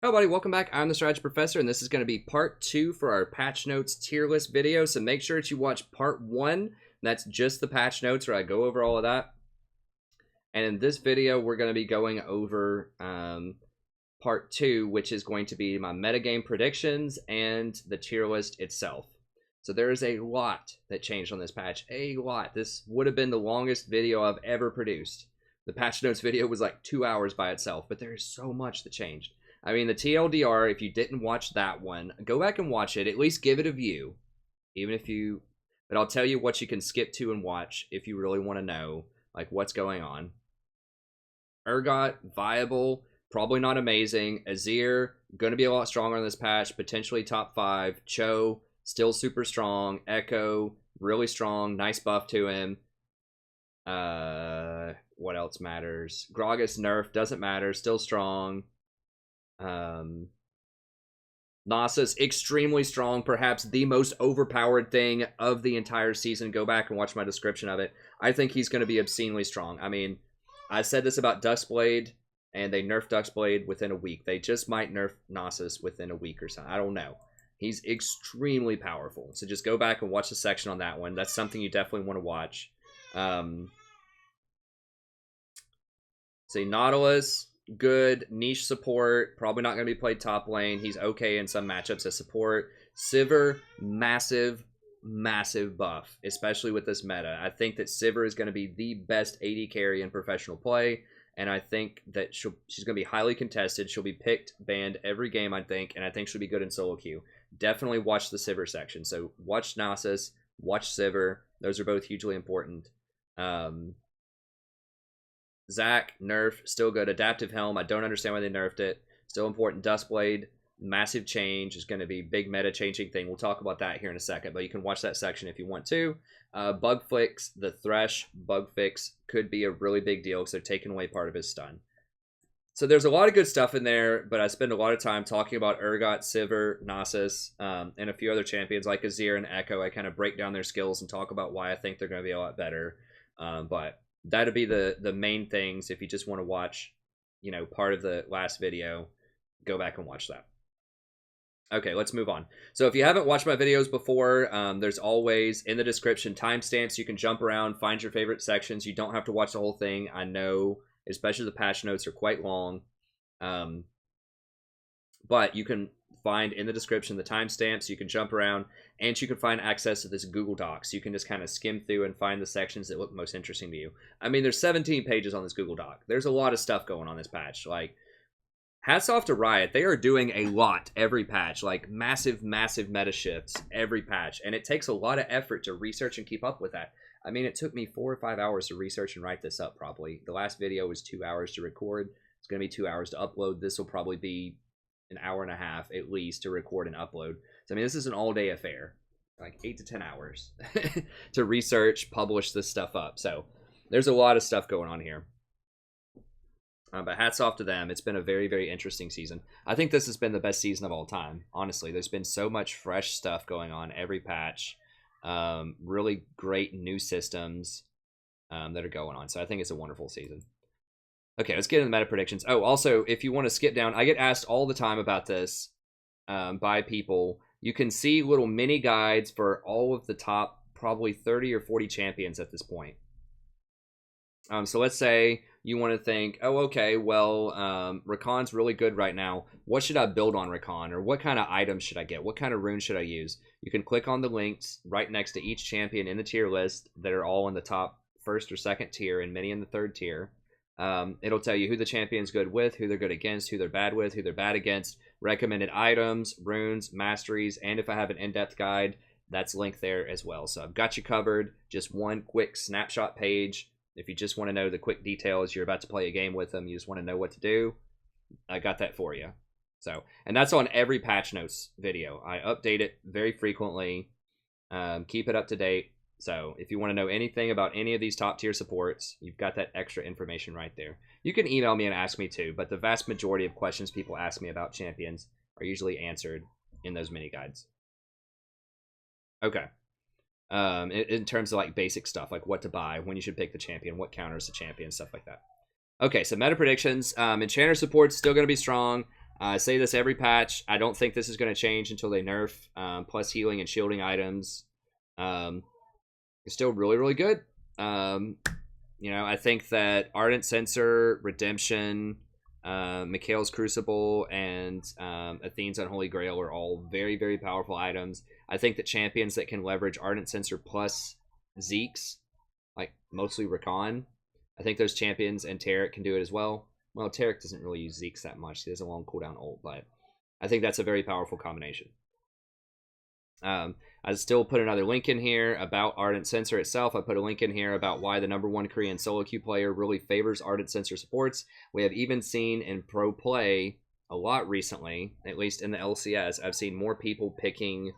Hello buddy, welcome back. I'm the Strategy Professor, and this is going to be part 2 for our patch notes tier list video. So make sure that you watch part 1. That's just the patch notes where I go over all of that. And in this video, we're going to be going over part 2, which is going to be my metagame predictions and the tier list itself. So there is a lot that changed on this patch. A lot. This would have been the longest video I've ever produced. The patch notes video was like 2 hours by itself, but there is so much that changed. I mean, the TLDR, if you didn't watch that one, go back and watch it. At least give it a view. Even if you... But I'll tell you what you can skip to and watch if you really want to know, like, what's going on. Urgot, viable, probably not amazing. Azir, going to be a lot stronger on this patch, potentially top 5. Cho, still super strong. Ekko, really strong, nice buff to him. What else matters? Gragas nerf, doesn't matter, still strong. Nasus, extremely strong, perhaps the most overpowered thing of the entire season. Go back and watch my description of it. I think he's going to be obscenely strong. I mean, I said this about Duskblade, and they nerfed Duskblade within a week. They just might nerf Nasus within a week or something. I don't know. He's extremely powerful. So just go back and watch the section on that one. That's something you definitely want to watch. Say Nautilus. Good niche support, probably not going to be played top lane. He's okay in some matchups as support. Sivir, massive buff, especially with this meta. I think that Sivir is going to be the best AD carry in professional play, and I think that she's going to be highly contested. She'll be picked, banned every game, I think, and I think she'll be good in solo queue. Definitely watch the Sivir section. So watch Nasus, watch Sivir. Those are both hugely important. Zac, nerf, still good. Adaptive Helm, I don't understand why they nerfed it. Still important. Duskblade, massive change. Is going to be big meta changing thing. We'll talk about that here in a second, but you can watch that section if you want to. Bug fix, the Thresh bug fix could be a really big deal because they're taking away part of his stun. So there's a lot of good stuff in there, but I spend a lot of time talking about Urgot, Sivir, Nasus, and a few other champions like Azir and Ekko. I kind of break down their skills and talk about why I think they're going to be a lot better. But that'd be the main things. If you just want to watch, you know, part of the last video, go back and watch that. Okay, let's move on. So if you haven't watched my videos before, there's always in the description timestamps. You can jump around, find your favorite sections. You don't have to watch the whole thing. I know, especially the patch notes are quite long. But you can find in the description the timestamps. You can jump around, and you can find access to this Google Doc. So you can just kind of skim through and find the sections that look most interesting to you. I mean, there's 17 pages on this Google Doc. There's a lot of stuff going on this patch. Like, hats off to Riot. They are doing a lot every patch. Like, massive meta shifts every patch. And it takes a lot of effort to research and keep up with that. I mean, it took me 4 or 5 hours to research and write this up, probably. The last video was 2 hours to record. It's going to be 2 hours to upload. This will probably be an hour and a half at least to record and upload. So I mean, this is an all-day affair, like 8 to 10 hours to research, publish this stuff up. So there's a lot of stuff going on here. But hats off to them. It's been a very interesting season. I think this has been the best season of all time. Honestly, there's been so much fresh stuff going on every patch. Really great new systems that are going on. So I think it's a wonderful season. Okay, let's get into the meta predictions. Oh, also, if you want to skip down, I get asked all the time about this by people. You can see little mini guides for all of the top probably 30 or 40 champions at this point. So let's say you want to think, oh, okay, well, Rakan's really good right now. What should I build on Rakan? Or what kind of items should I get? What kind of runes should I use? You can click on the links right next to each champion in the tier list that are all in the top 1st or 2nd tier and many in the 3rd tier. It'll tell you who the champion's good with, who they're good against, who they're bad with, who they're bad against, recommended items, runes, masteries, and if I have an in-depth guide, that's linked there as well. So I've got you covered. Just one quick snapshot page. If you just want to know the quick details, you're about to play a game with them, you just want to know what to do, I got that for you. So, and that's on every patch notes video. I update it very frequently, keep it up to date. So if you want to know anything about any of these top tier supports, you've got that extra information right there. You can email me and ask me too, but the vast majority of questions people ask me about champions are usually answered in those mini guides. Okay. In terms of like basic stuff, like what to buy, when you should pick the champion, what counters the champion, stuff like that. Okay, so meta predictions. Enchanter support's still going to be strong. I say this every patch. I don't think this is going to change until they nerf plus healing and shielding items. It's still really, really good. You know, I think that Ardent Censer, Redemption, Mikhail's Crucible, and Athene's Unholy Grail are all very, very powerful items. I think that champions that can leverage Ardent Censer plus Zeke's, like mostly Rakan, I think those champions and Taric can do it as well. Well, Taric doesn't really use Zeke's that much. He has a long cooldown ult, but I think that's a very powerful combination. I still put another link in here about Ardent Censer itself. I put a link in here about why the #1 Korean solo queue player really favors Ardent Censer supports. We have even seen in pro play a lot recently, at least in the LCS, I've seen more people picking.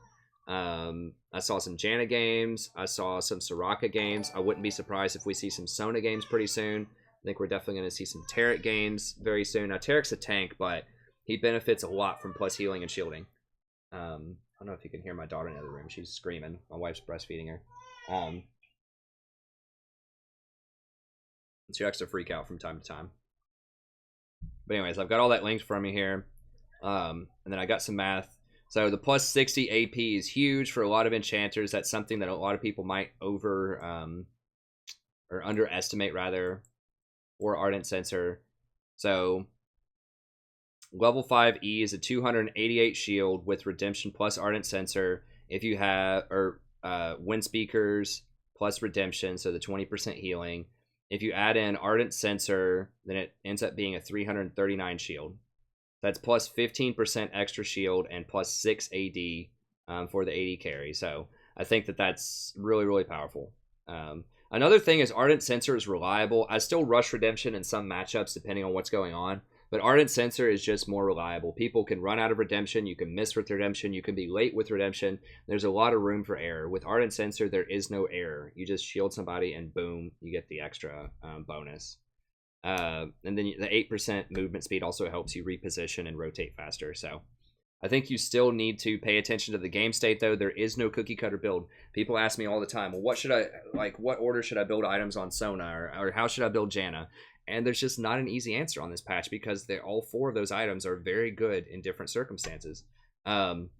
I saw some Janna games. I saw some Soraka games. I wouldn't be surprised if we see some Sona games pretty soon. I think we're definitely going to see some Taric games very soon. Now, Taric's a tank, but he benefits a lot from plus healing and shielding. I don't know if you can hear my daughter in the other room. She's screaming. My wife's breastfeeding her. She likes to freak out from time to time. But anyways, I've got all that linked for me here. And then I got some math. So the plus 60 AP is huge for a lot of enchanters. That's something that a lot of people might or underestimate rather, or Ardent Censer. So level 5 E is a 288 shield with Redemption plus Ardent Censer. If you have, Wind Speakers plus Redemption, so the 20% healing. If you add in Ardent Censer, then it ends up being a 339 shield. That's plus 15% extra shield and plus 6 AD for the AD carry. So I think that that's really, really powerful. Another thing is Ardent Censer is reliable. I still rush Redemption in some matchups depending on what's going on. But Ardent Censer is just more reliable. People can run out of Redemption. You can miss with Redemption. You can be late with Redemption. There's a lot of room for error. With Ardent Censer, there is no error. You just shield somebody and boom, you get the extra bonus. And then the 8% movement speed also helps you reposition and rotate faster. So I think you still need to pay attention to the game state, though. There is no cookie cutter build. People ask me all the time, well, what order should I build items on Sona, or how should I build Janna? And there's just not an easy answer on this patch because all 4 of those items are very good in different circumstances. So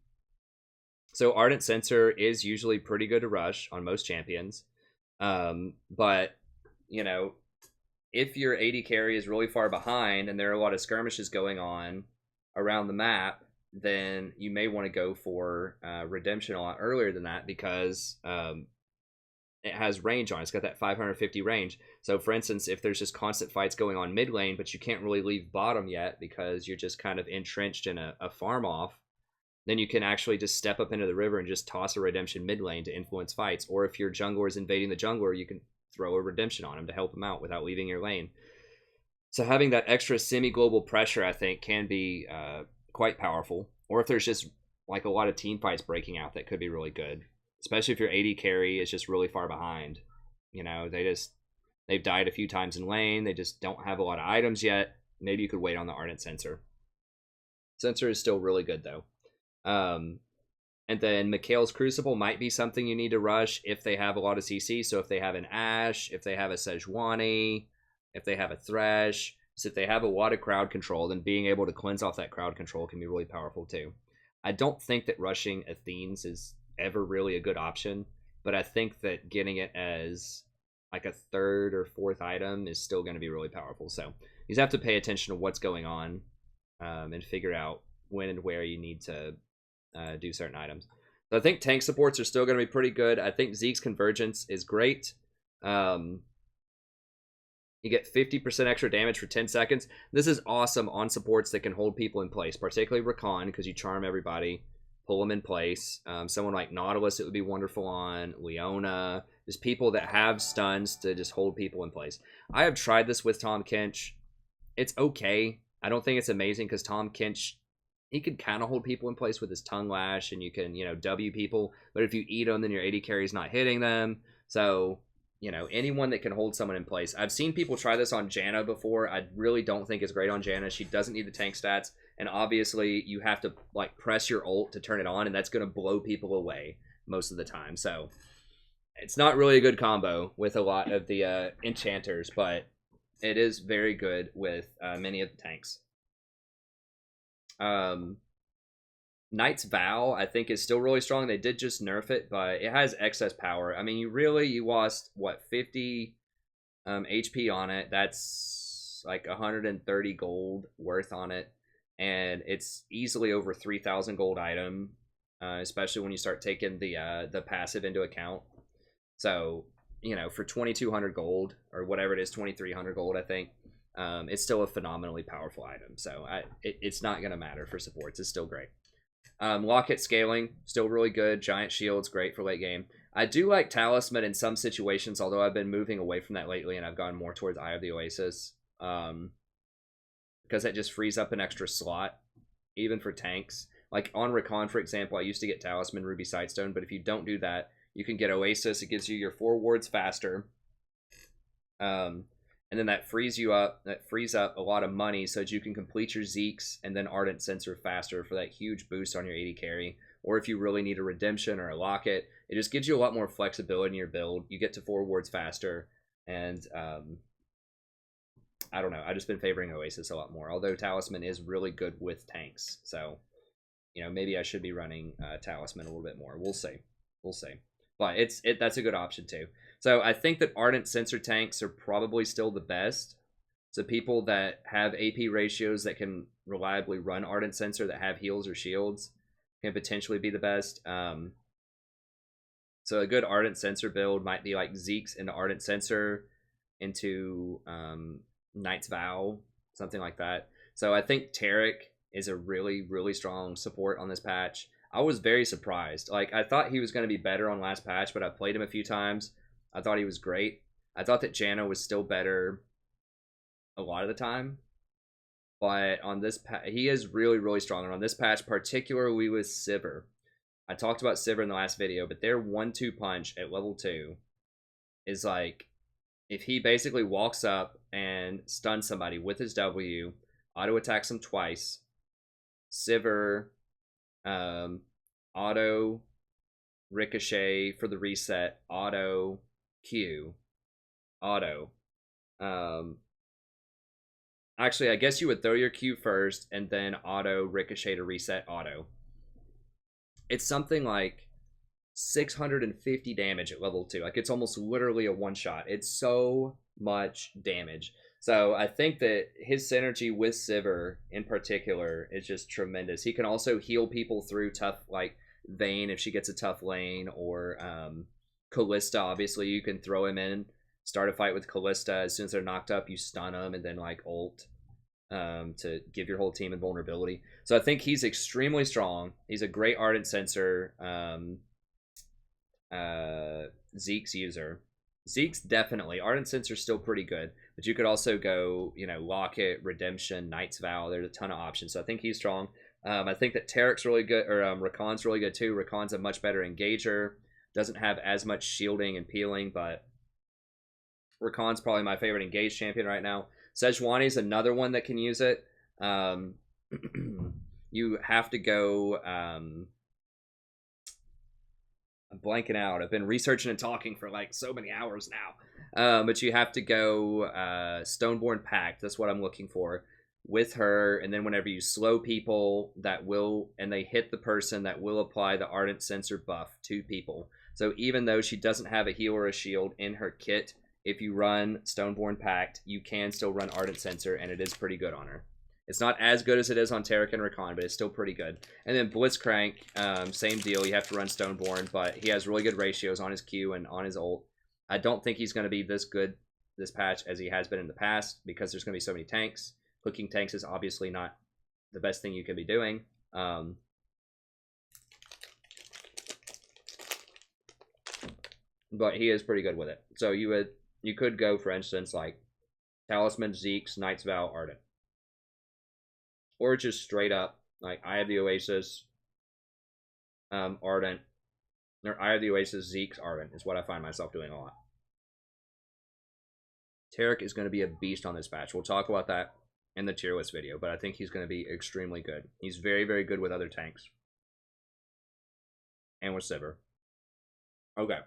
Ardent Censer is usually pretty good to rush on most champions. But, you know, if your AD carry is really far behind and there are a lot of skirmishes going on around the map, then you may want to go for Redemption a lot earlier than that because it has range on it. It's got that 550 range. So, for instance, if there's just constant fights going on mid lane, but you can't really leave bottom yet because you're just kind of entrenched in a farm off, then you can actually just step up into the river and just toss a Redemption mid lane to influence fights. Or if your jungler is invading the jungler, you can throw a Redemption on him to help him out without leaving your lane. So having that extra semi-global pressure, I think, can be quite powerful. Or if there's just like a lot of team fights breaking out, that could be really good. Especially if your AD carry is just really far behind. You know, they've died a few times in lane. They just don't have a lot of items yet. Maybe you could wait on the Ardent Censer. Censer is still really good, though. And then Mikhail's Crucible might be something you need to rush if they have a lot of CC. So if they have an Ashe, if they have a Sejuani, if they have a Thresh, so if they have a lot of crowd control, then being able to cleanse off that crowd control can be really powerful too. I don't think that rushing Athene's is ever really a good option, but I think that getting it as like a 3rd or 4th item is still going to be really powerful. So you just have to pay attention to what's going on and figure out when and where you need to do certain items. So I think tank supports are still going to be pretty good. I think Zeke's Convergence is great. You get 50% extra damage for 10 seconds. This is awesome on supports that can hold people in place, particularly Rakan, because you charm everybody, pull them in place. Someone like Nautilus, it would be wonderful on. Leona, just people that have stuns to just hold people in place. I have tried this with Tahm Kench. It's okay. I don't think it's amazing because Tahm Kench, he can kind of hold people in place with his tongue lash, and you can, you know, W people. But if you eat them, then your AD carry is not hitting them. So, you know, anyone that can hold someone in place. I've seen people try this on Janna before. I really don't think it's great on Janna. She doesn't need the tank stats. And obviously, you have to, like, press your ult to turn it on, and that's going to blow people away most of the time. So, it's not really a good combo with a lot of the enchanters, but it is very good with many of the tanks. Knight's Vow, I think, is still really strong. They did just nerf it, but it has excess power. I mean, you lost, what, 50 HP on it. That's like 130 gold worth on it. And it's easily over 3,000 gold item, especially when you start taking the passive into account. So, you know, for 2,200 gold, or whatever it is, 2,300 gold, I think, it's still a phenomenally powerful item. So it's not going to matter for supports. It's still great. Locket scaling, still really good. Giant Shield's great for late game. I do like Talisman in some situations, although I've been moving away from that lately, and I've gone more towards Eye of the Oasis. Because that just frees up an extra slot, even for tanks. Like on Rakan, for example, I used to get Talisman, Ruby Sightstone, but if you don't do that, you can get Oasis. It gives you your 4 wards faster. And then that frees up a lot of money so that you can complete your Zeeks and then Ardent Censer faster for that huge boost on your AD carry. Or if you really need a Redemption or a Locket, it just gives you a lot more flexibility in your build. You get to 4 wards faster, and I don't know. I've just been favoring Oasis a lot more, although Talisman is really good with tanks. So, you know, maybe I should be running Talisman a little bit more. We'll see. We'll see. But that's a good option too. So I think that Ardent Censer tanks are probably still the best. So people that have AP ratios that can reliably run Ardent Censer, that have heals or shields, can potentially be the best. So a good Ardent Censer build might be like Zeke's into Ardent Censer, into Knight's Vow, something like that. So I think Taric is a really, really strong support on this patch. I was very surprised. Like, I thought he was going to be better on last patch, but I played him a few times. I thought he was great. I thought that Janna was still better a lot of the time. But on this patch, he is really, really strong. And on this patch, particularly with Sivir. I talked about Sivir in the last video, but their 1-2 punch at level 2 is like, if he basically walks up and stuns somebody with his W, auto attacks them twice, Sivir, auto ricochet for the reset, auto Q, auto. Actually, I guess you would throw your Q first and then auto ricochet to reset auto. It's something like 650 damage at level 2. Like, it's almost literally a one-shot. It's so much damage. So I think that his synergy with Sivir in particular is just tremendous. He can also heal people through tough, like Vayne if she gets a tough lane, or Kalista. Obviously, you can throw him in, start a fight with Kalista. As soon as they're knocked up, you stun them and then like ult to give your whole team invulnerability. So I think he's extremely strong. He's a great Ardent Censer Zeke's user. Zeke's definitely. Ardent Censer's still pretty good, but you could also go, you know, Locket, Redemption, Knight's Vow. There's a ton of options, so I think he's strong. I think that Taric's really good, or Rakan's really good too. Rakan's a much better engager. Doesn't have as much shielding and peeling, but Rakan's probably my favorite engaged champion right now. Sejuani's another one that can use it. You have to go... I'm blanking out. I've been researching and talking for like so many hours now. But you have to go Stoneborn Pact. That's what I'm looking for with her. And then whenever you slow people, that will, and they hit the person, that will apply the Ardent Censer buff to people. So even though she doesn't have a heal or a shield in her kit, if you run Stoneborn Pact, you can still run Ardent Censer, and it is pretty good on her. It's not as good as it is on Taric and Rakan, but it's still pretty good. And then Blitzcrank, same deal. You have to run Stoneborn, but he has really good ratios on his Q and on his ult. I don't think he's going to be this good this patch as he has been in the past, because there's going to be so many tanks. Clicking tanks is obviously not the best thing you can be doing. But he is pretty good with it. So you could go, for instance, like Talisman, Zeke's, Knight's Vow, Ardent. Or just straight up, like Eye of the Oasis, Ardent. Or Eye of the Oasis, Zeke's, Ardent is what I find myself doing a lot. Taric is going to be a beast on this patch. We'll talk about that in the tier list video, but I think he's going to be extremely good. He's very, very good with other tanks. And with Sivir. Okay.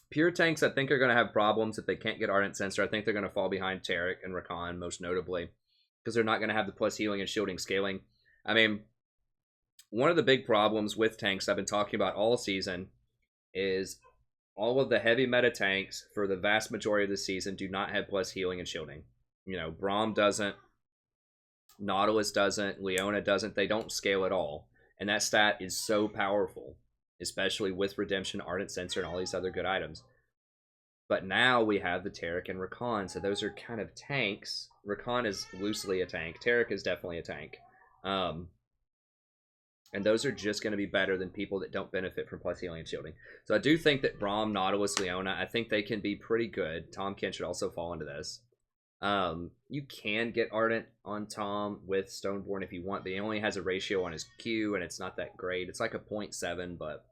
Pure tanks, I think, are going to have problems if they can't get Ardent Censer. I think they're going to fall behind Taric and Rakan, most notably. because they're not going to have the plus healing and shielding scaling. I mean, one of the big problems with tanks I've been talking about all season is all of the heavy meta tanks for the vast majority of the season do not have plus healing and shielding. You know, Braum doesn't, Nautilus doesn't, Leona doesn't. They don't scale at all. And that stat is so powerful, especially with Redemption, Ardent Censer, and all these other good items. But now we have the Taric and Rakan, so those are kind of tanks. Rakan is loosely a tank. Taric is definitely a tank. And those are just going to be better than people that don't benefit from plus healing and shielding. So I do think that Braum, Nautilus, Leona, I think they can be pretty good. Tahm, Kench should also fall into this. You can get Ardent on Tahm with Stoneborn if you want, but he only has a ratio on his Q, and it's not that great. It's like a 0.7, but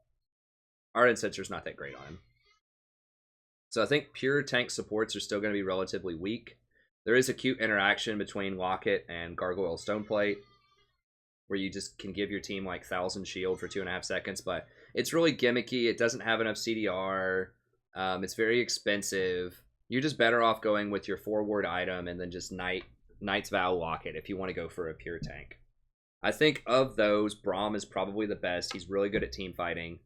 Ardent Censor's not that great on him. So I think pure tank supports are still going to be relatively weak. There is a cute interaction between Locket and Gargoyle Stoneplate, where you just can give your team like 1,000 shield for 2.5 seconds, but it's really gimmicky. It doesn't have enough CDR. It's very expensive. You're just better off going with your forward item and then just Knight's Vow Locket if you want to go for a pure tank. I think of those, Braum is probably the best. He's really good at team fighting.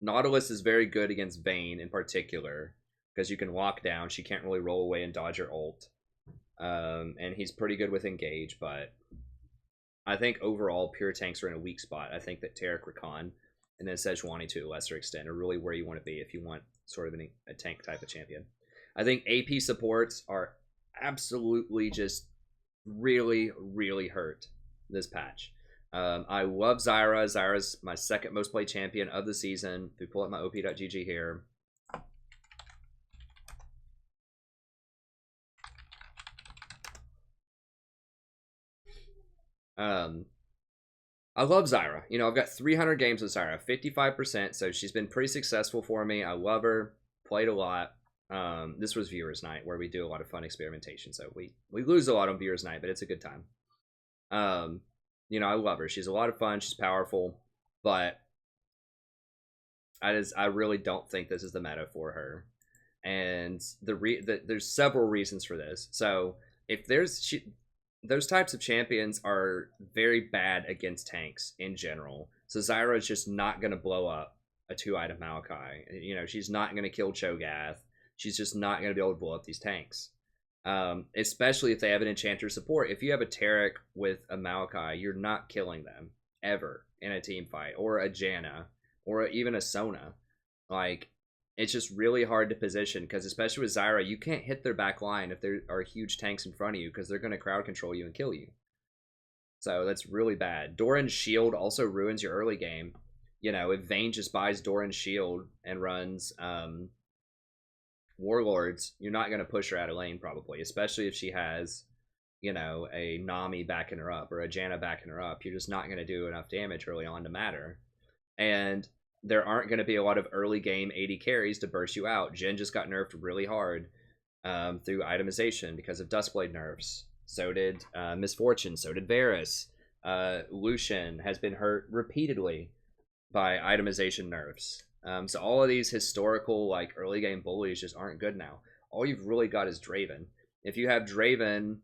Nautilus is very good against Vayne in particular, because you can lock down. She can't really roll away and dodge her ult. And he's pretty good with engage, but I think overall pure tanks are in a weak spot. I think that Taric, Rakan, and then Sejuani to a lesser extent are really where you want to be if you want sort of a tank type of champion. I think AP supports are absolutely just really, really hurt this patch. I love Zyra. Zyra's my second most played champion of the season. If we pull up my op.gg here, I love Zyra. You know, I've got 300 games with Zyra, 55%, so she's been pretty successful for me. I love her, played a lot. This was Viewers Night, where we do a lot of fun experimentation, so we lose a lot on Viewers Night, but it's a good time. You know, I love her. She's a lot of fun, she's powerful, but I really don't think this is the meta for her. And there's several reasons for this. So, if those types of champions are very bad against tanks in general. So Zyra is just not going to blow up a 2-item Maokai. You know, she's not going to kill Cho'Gath. She's just not going to be able to blow up these tanks. Especially if they have an Enchanter support. If you have a Taric with a Maokai, you're not killing them ever in a team fight. Or a Janna. Or even a Sona. Like, it's just really hard to position, because especially with Zyra, you can't hit their back line if there are huge tanks in front of you, because they're going to crowd control you and kill you. So that's really bad. Doran's shield also ruins your early game. You know, if Vayne just buys Doran's shield and runs Warlords, you're not going to push her out of lane probably, especially if she has, you know, a Nami backing her up or a Janna backing her up. You're just not going to do enough damage early on to matter. And there aren't going to be a lot of early game AD carries to burst you out. Jhin just got nerfed really hard through itemization because of Duskblade nerfs. So did Misfortune. So did Varus. Lucian has been hurt repeatedly by itemization nerfs. So all of these historical like early game bullies just aren't good now. All you've really got is Draven. If you have Draven,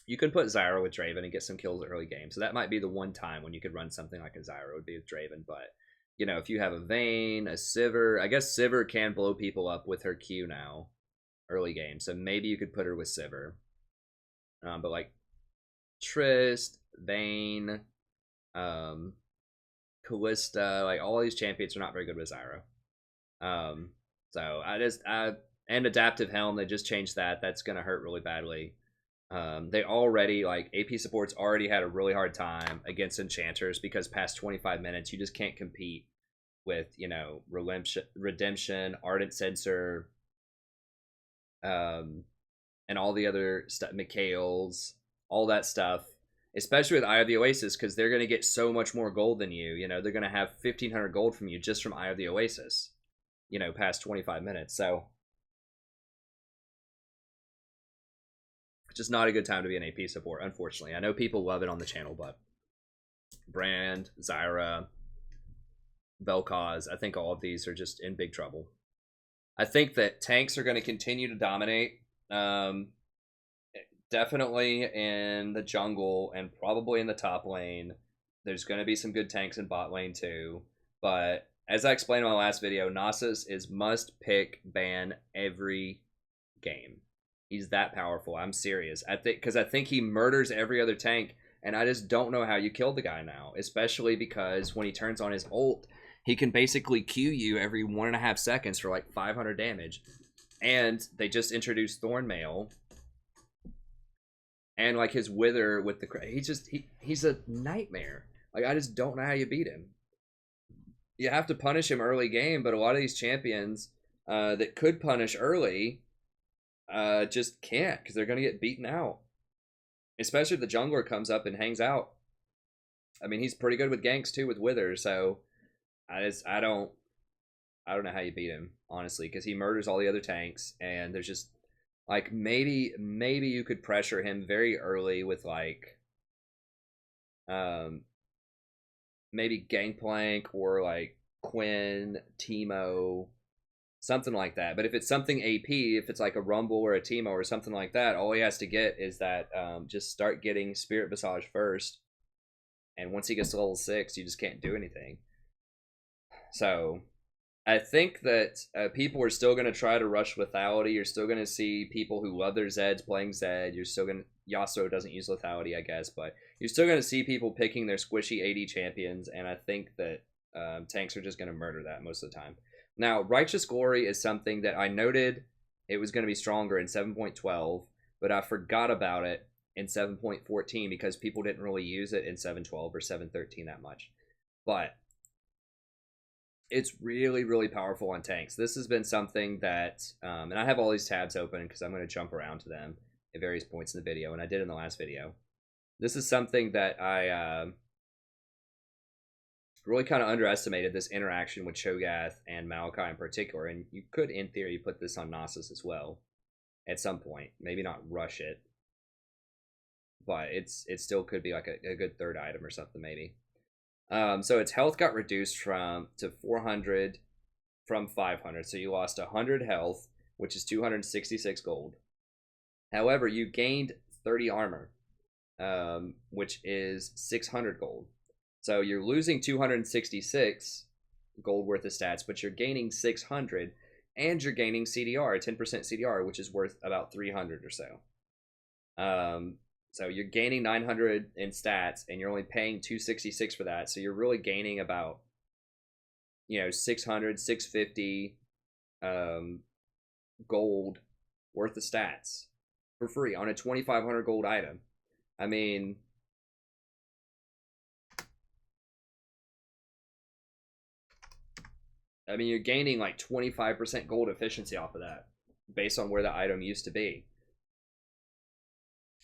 you can put Zyra with Draven and get some kills early game. So that might be the one time when you could run something like a Zyra would be with Draven. But, you know, if you have a Vayne, a Sivir, I guess Sivir can blow people up with her Q now, early game. So maybe you could put her with Sivir. But like Trist, Vayne, Kalista, like all these champions are not very good with Zyra. And Adaptive Helm, they just changed that. That's going to hurt really badly. They already, like, AP supports already had a really hard time against enchanters because past 25 minutes, you just can't compete with, you know, Redemption, Ardent Censer, and all the other stuff, Mikhail's, all that stuff, especially with Eye of the Oasis, because they're going to get so much more gold than you. You know, they're going to have 1,500 gold from you just from Eye of the Oasis, you know, past 25 minutes. So just not a good time to be an AP support, unfortunately. I know people love it on the channel, but Brand, Zyra, Vel'Koz, I think all of these are just in big trouble. I think that tanks are going to continue to dominate. Definitely in the jungle and probably in the top lane. There's going to be some good tanks in bot lane too. But as I explained in my last video, Nasus is must pick ban every game. He's that powerful. I'm serious. Because I think he murders every other tank, and I just don't know how you kill the guy now. Especially because when he turns on his ult, he can basically Q you every 1.5 seconds for like 500 damage. And they just introduced Thornmail. And like his wither with the he's a nightmare. Like I just don't know how you beat him. You have to punish him early game, but a lot of these champions that could punish early just can't because they're gonna get beaten out. Especially if the jungler comes up and hangs out. I mean, he's pretty good with ganks too with wither, so I don't know how you beat him honestly because he murders all the other tanks, and there's just like maybe you could pressure him very early with like maybe Gangplank or like Quinn, Teemo, something like that. But if it's something AP, if it's like a Rumble or a Teemo or something like that, all he has to get is that just start getting Spirit Visage first. And once he gets to level 6, you just can't do anything. So I think that people are still going to try to rush lethality. You're still going to see people who love their Zeds playing Zed. You're still going to... Yasuo doesn't use lethality, I guess, but you're still going to see people picking their squishy AD champions, and I think that tanks are just going to murder that most of the time. Now, Righteous Glory is something that I noted it was going to be stronger in 7.12, but I forgot about it in 7.14 because people didn't really use it in 7.12 or 7.13 that much. But it's really, really powerful on tanks. This has been something that, and I have all these tabs open because I'm going to jump around to them at various points in the video, and I did in the last video. This is something that I really kind of underestimated, this interaction with Cho'Gath and Maokai in particular, and you could, in theory, put this on Nasus as well at some point. Maybe not rush it, but it still could be like a good third item or something, maybe. So its health got reduced to 400 from 500, so you lost 100 health, which is 266 gold. However, you gained 30 armor, which is 600 gold. So you're losing 266 gold worth of stats, but you're gaining 600, and you're gaining CDR, 10% CDR, which is worth about 300 or so. So you're gaining 900 in stats, and you're only paying 266 for that. So you're really gaining about, 600, 650 gold worth of stats for free on a 2,500 gold item. I mean, you're gaining like 25% gold efficiency off of that based on where the item used to be.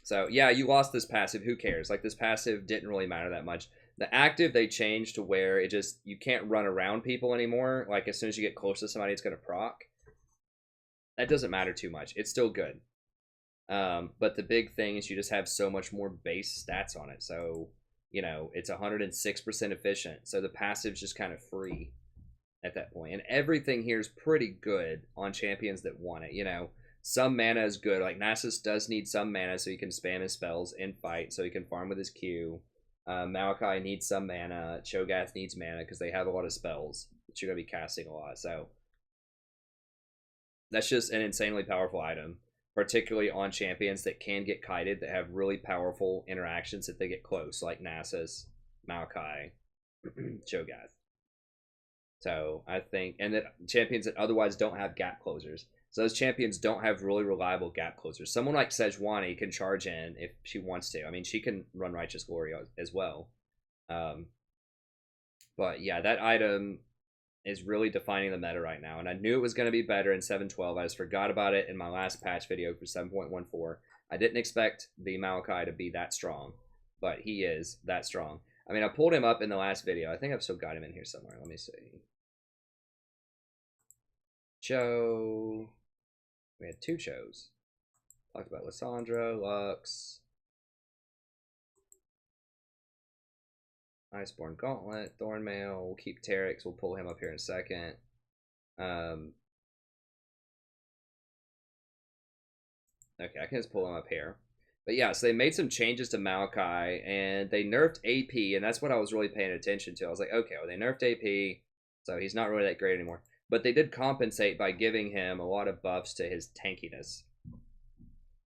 So yeah, you lost this passive. Who cares? Like, this passive didn't really matter that much. The active they changed to where you can't run around people anymore. Like, as soon as you get close to somebody, it's going to proc. That doesn't matter too much. It's still good. But the big thing is you just have so much more base stats on it. So, it's 106% efficient. So the passive's just kind of free at that point. And everything here is pretty good on champions that want it, Some mana is good. Like, Nasus does need some mana so he can spam his spells in fight, so he can farm with his Q. Maokai needs some mana. Cho'Gath needs mana because they have a lot of spells that you're going to be casting a lot. So that's just an insanely powerful item, particularly on champions that can get kited, that have really powerful interactions if they get close, like Nasus, Maokai, Cho'Gath. So I think, and that champions that otherwise don't have gap closers. So those champions don't have really reliable gap closers. Someone like Sejuani can charge in if she wants to. I mean, she can run Righteous Glory as well. But yeah, that item is really defining the meta right now. And I knew it was going to be better in 7.12. I just forgot about it in my last patch video for 7.14. I didn't expect the Maokai to be that strong, but he is that strong. I mean, I pulled him up in the last video. I think I've still got him in here somewhere. Let me see. Cho. We had 2 Chos. Talked about Lissandra, Lux, Iceborne Gauntlet, Thornmail. We'll keep Taric. We'll pull him up here in a second. Okay, I can just pull them up here. But yeah, so they made some changes to Maokai, and they nerfed AP, and that's what I was really paying attention to. I was like, okay, well, they nerfed AP, so he's not really that great anymore. But they did compensate by giving him a lot of buffs to his tankiness.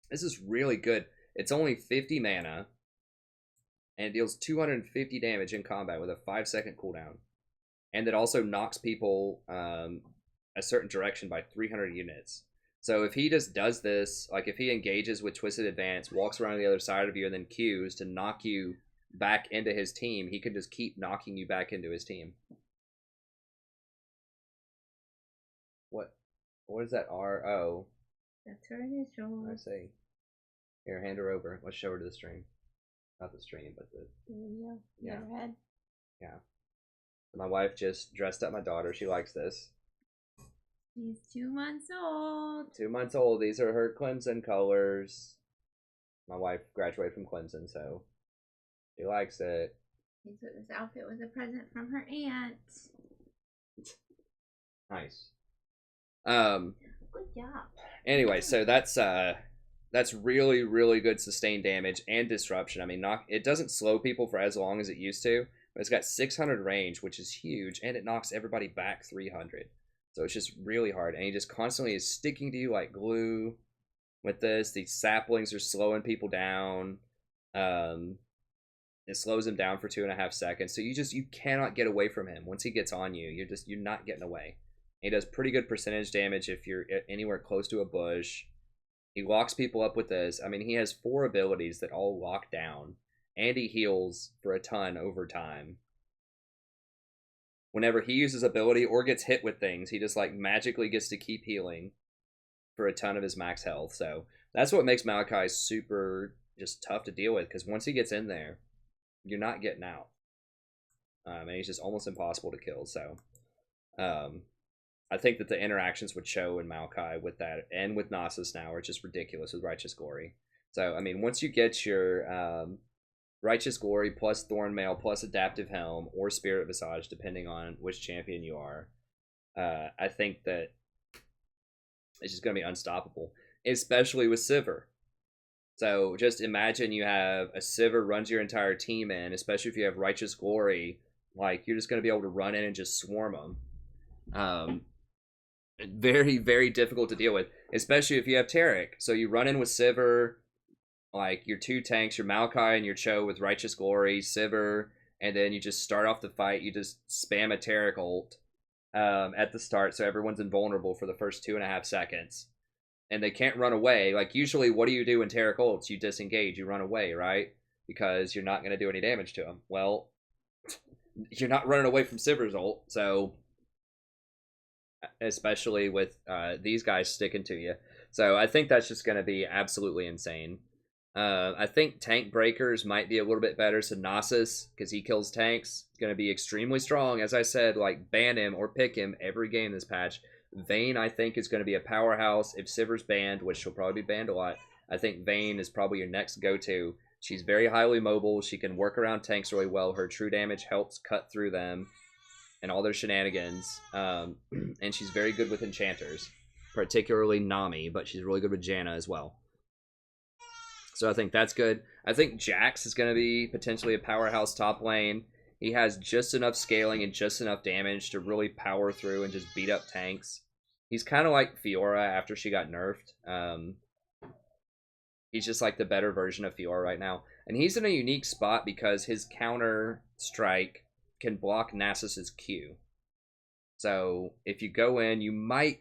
This is really good. It's only 50 mana, and it deals 250 damage in combat with a 5-second cooldown. And it also knocks people a certain direction by 300 units. So if he just does this, like if he engages with Twisted Advance, walks around the other side of you, and then Qs to knock you back into his team, he can just keep knocking you back into his team. What is that R? Oh. That's her initials. I see. Here, hand her over. Let's show her to the stream. Not the stream, but the video. Yeah. Your head. Yeah. My wife just dressed up my daughter. She likes this. She's 2 months old. 2 months old. These are her Clemson colors. My wife graduated from Clemson, so she likes it. She thought this outfit was a present from her aunt. Nice. Good job. Anyway, so that's really, really good sustained damage and disruption. I mean, it doesn't slow people for as long as it used to, but it's got 600 range, which is huge, and it knocks everybody back 300. So it's just really hard, and he just constantly is sticking to you like glue with this. These saplings are slowing people down. It slows him down for 2.5 seconds. So you cannot get away from him. Once he gets on you, you're not getting away. He does pretty good percentage damage if you're anywhere close to a bush. He locks people up with this. I mean, he has 4 abilities that all lock down, and he heals for a ton over time. Whenever he uses ability or gets hit with things, he just like magically gets to keep healing for a ton of his max health. So that's what makes Maokai super just tough to deal with, because once he gets in there, you're not getting out. And he's just almost impossible to kill. So I think that the interactions would show in Maokai with that, and with Nasus now, are just ridiculous with Righteous Glory. So, I mean, once you get your Righteous Glory plus Thornmail plus Adaptive Helm or Spirit Visage, depending on which champion you are, I think that it's just going to be unstoppable, especially with Sivir. So just imagine you have a Sivir runs your entire team in, especially if you have Righteous Glory, like you're just going to be able to run in and just swarm them. Very, very difficult to deal with, especially if you have Taric. So you run in with Sivir, like your 2 tanks, your Maokai and your Cho with Righteous Glory, Sivir, and then you just start off the fight. You just spam a Taric ult at the start, so everyone's invulnerable for the first 2.5 seconds. And they can't run away. Like, usually, what do you do in Taric ults? You disengage, you run away, right? Because you're not going to do any damage to them. Well, you're not running away from Sivir's ult, so especially with these guys sticking to you. So I think that's just going to be absolutely insane. I think tank breakers might be a little bit better. So Nasus, because he kills tanks, is going to be extremely strong. As I said, like, ban him or pick him every game this patch. Vayne, I think, is going to be a powerhouse. If Sivir's banned, which she'll probably be banned a lot, I think Vayne is probably your next go-to. She's very highly mobile. She can work around tanks really well. Her true damage helps cut through them and all their shenanigans. And she's very good with enchanters, particularly Nami, but she's really good with Janna as well. So I think that's good. I think Jax is going to be potentially a powerhouse top lane. He has just enough scaling and just enough damage to really power through and just beat up tanks. He's kind of like Fiora after she got nerfed. He's just like the better version of Fiora right now. And he's in a unique spot because his counter strike can block Nasus's Q. So if you go in, you might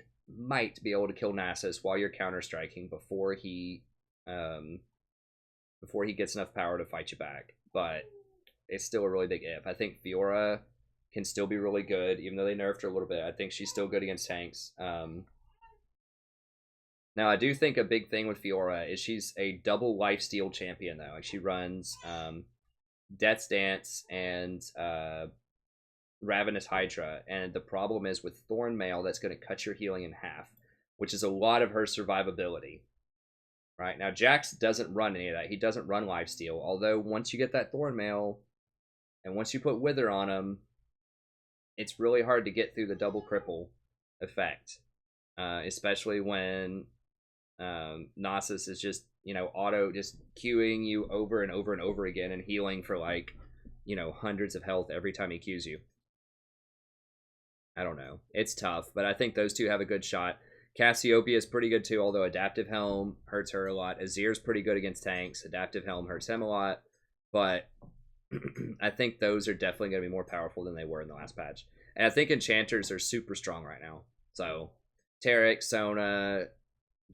be able to kill Nasus while you're counter striking before he gets enough power to fight you back. But it's still a really big if. I think Fiora can still be really good, even though they nerfed her a little bit. I think she's still good against tanks. Now, I do think a big thing with Fiora is she's a double lifesteal champion, though. Like, she runs Death's Dance and Ravenous Hydra. And the problem is with Thornmail, that's going to cut your healing in half, which is a lot of her survivability. Right, now Jax doesn't run any of that. He doesn't run lifesteal. Although once you get that Thornmail, and once you put Wither on him, it's really hard to get through the double cripple effect. Especially when Nasus is just, you know, auto just queuing you over and over and over again and healing for like, you know, hundreds of health every time he queues you. I don't know. It's tough, but I think those two have a good shot. Cassiopeia is pretty good too, although Adaptive Helm hurts her a lot. Azir's pretty good against tanks. Adaptive Helm hurts him a lot, but I think those are definitely going to be more powerful than they were in the last patch. And I think Enchanters are super strong right now. So, Taric, Sona,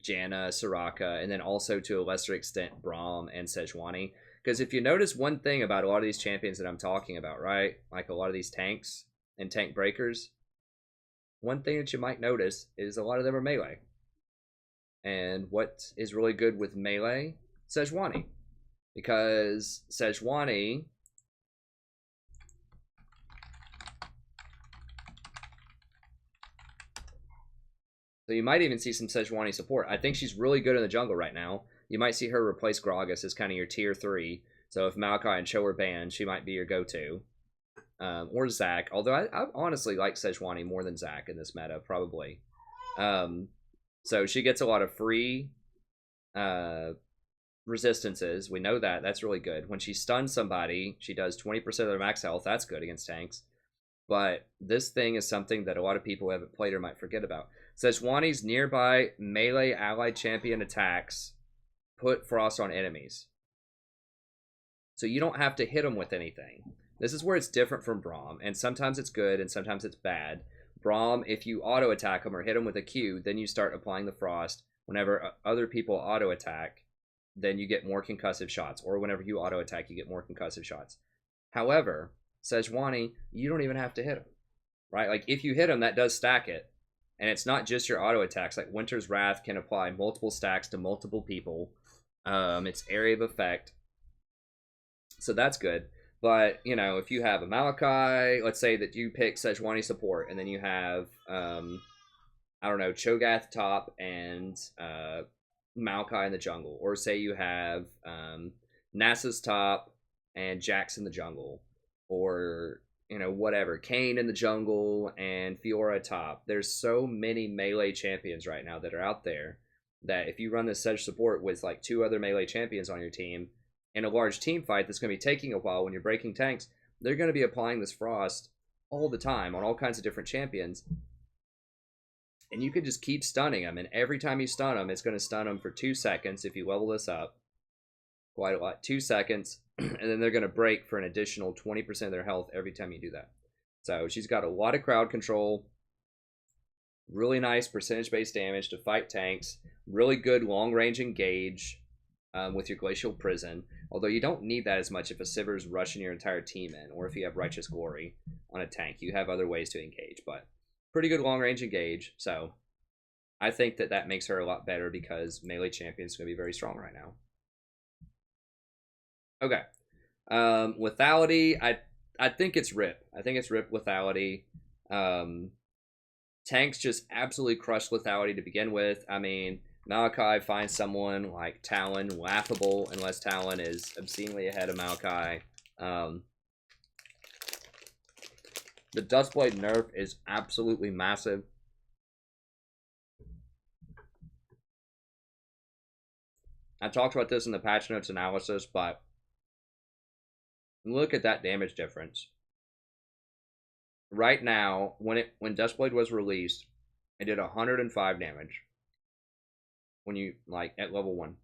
Janna, Soraka, and then also to a lesser extent Braum and Sejuani. Because if you notice one thing about a lot of these champions that I'm talking about, right? Like a lot of these tanks and tank breakers, one thing that you might notice is a lot of them are melee. And what is really good with melee? Sejuani. Because Sejuani... So you might even see some Sejuani support. I think she's really good in the jungle right now. You might see her replace Gragas as kind of your tier 3. So if Maokai and Cho are banned, she might be your go-to. Or Zac. Although I honestly like Sejuani more than Zac in this meta, probably. So she gets a lot of free resistances. We know that. That's really good. When she stuns somebody, she does 20% of their max health. That's good against tanks. But this thing is something that a lot of people who haven't played her might forget about. Sejuani's nearby melee allied champion attacks put frost on enemies. So you don't have to hit them with anything. This is where it's different from Braum, and sometimes it's good and sometimes it's bad. Braum, if you auto attack them or hit them with a Q, then you start applying the frost. Whenever other people auto attack, then you get more concussive shots, or whenever you auto attack, you get more concussive shots. However, Sejuani, you don't even have to hit them, right? Like if you hit them, that does stack it. And it's not just your auto attacks. Like Winter's Wrath can apply multiple stacks to multiple people. It's area of effect. So that's good. But, you know, if you have a Maokai, let's say that you pick Sejuani support, and then you have, I don't know, Cho'Gath top and Maokai in the jungle. Or say you have Nasus top and Jax in the jungle. Or, you know, whatever, Kayn in the jungle and Fiora top. There's so many melee champions right now that are out there that if you run this Sedge support with like 2 other melee champions on your team in a large team fight that's going to be taking a while when you're breaking tanks, they're going to be applying this frost all the time on all kinds of different champions. And you can just keep stunning them, and every time you stun them, it's going to stun them for 2 seconds if you level this up. Quite a lot. 2 seconds. And then they're going to break for an additional 20% of their health every time you do that. So she's got a lot of crowd control. Really nice percentage-based damage to fight tanks. Really good long-range engage with your Glacial Prison. Although you don't need that as much if a Sivir's rushing your entire team in. Or if you have Righteous Glory on a tank. You have other ways to engage. But pretty good long-range engage. So I think that that makes her a lot better because melee champion's going to be very strong right now. Okay. Lethality, I think it's RIP. I think it's RIP Lethality. Tanks just absolutely crushed Lethality to begin with. I mean, Maokai finds someone like Talon laughable unless Talon is obscenely ahead of Maokai. The Duskblade nerf is absolutely massive. I talked about this in the patch notes analysis, but look at that damage difference. Right now, when Duskblade was released, it did 105 damage. When you, like, at level 1.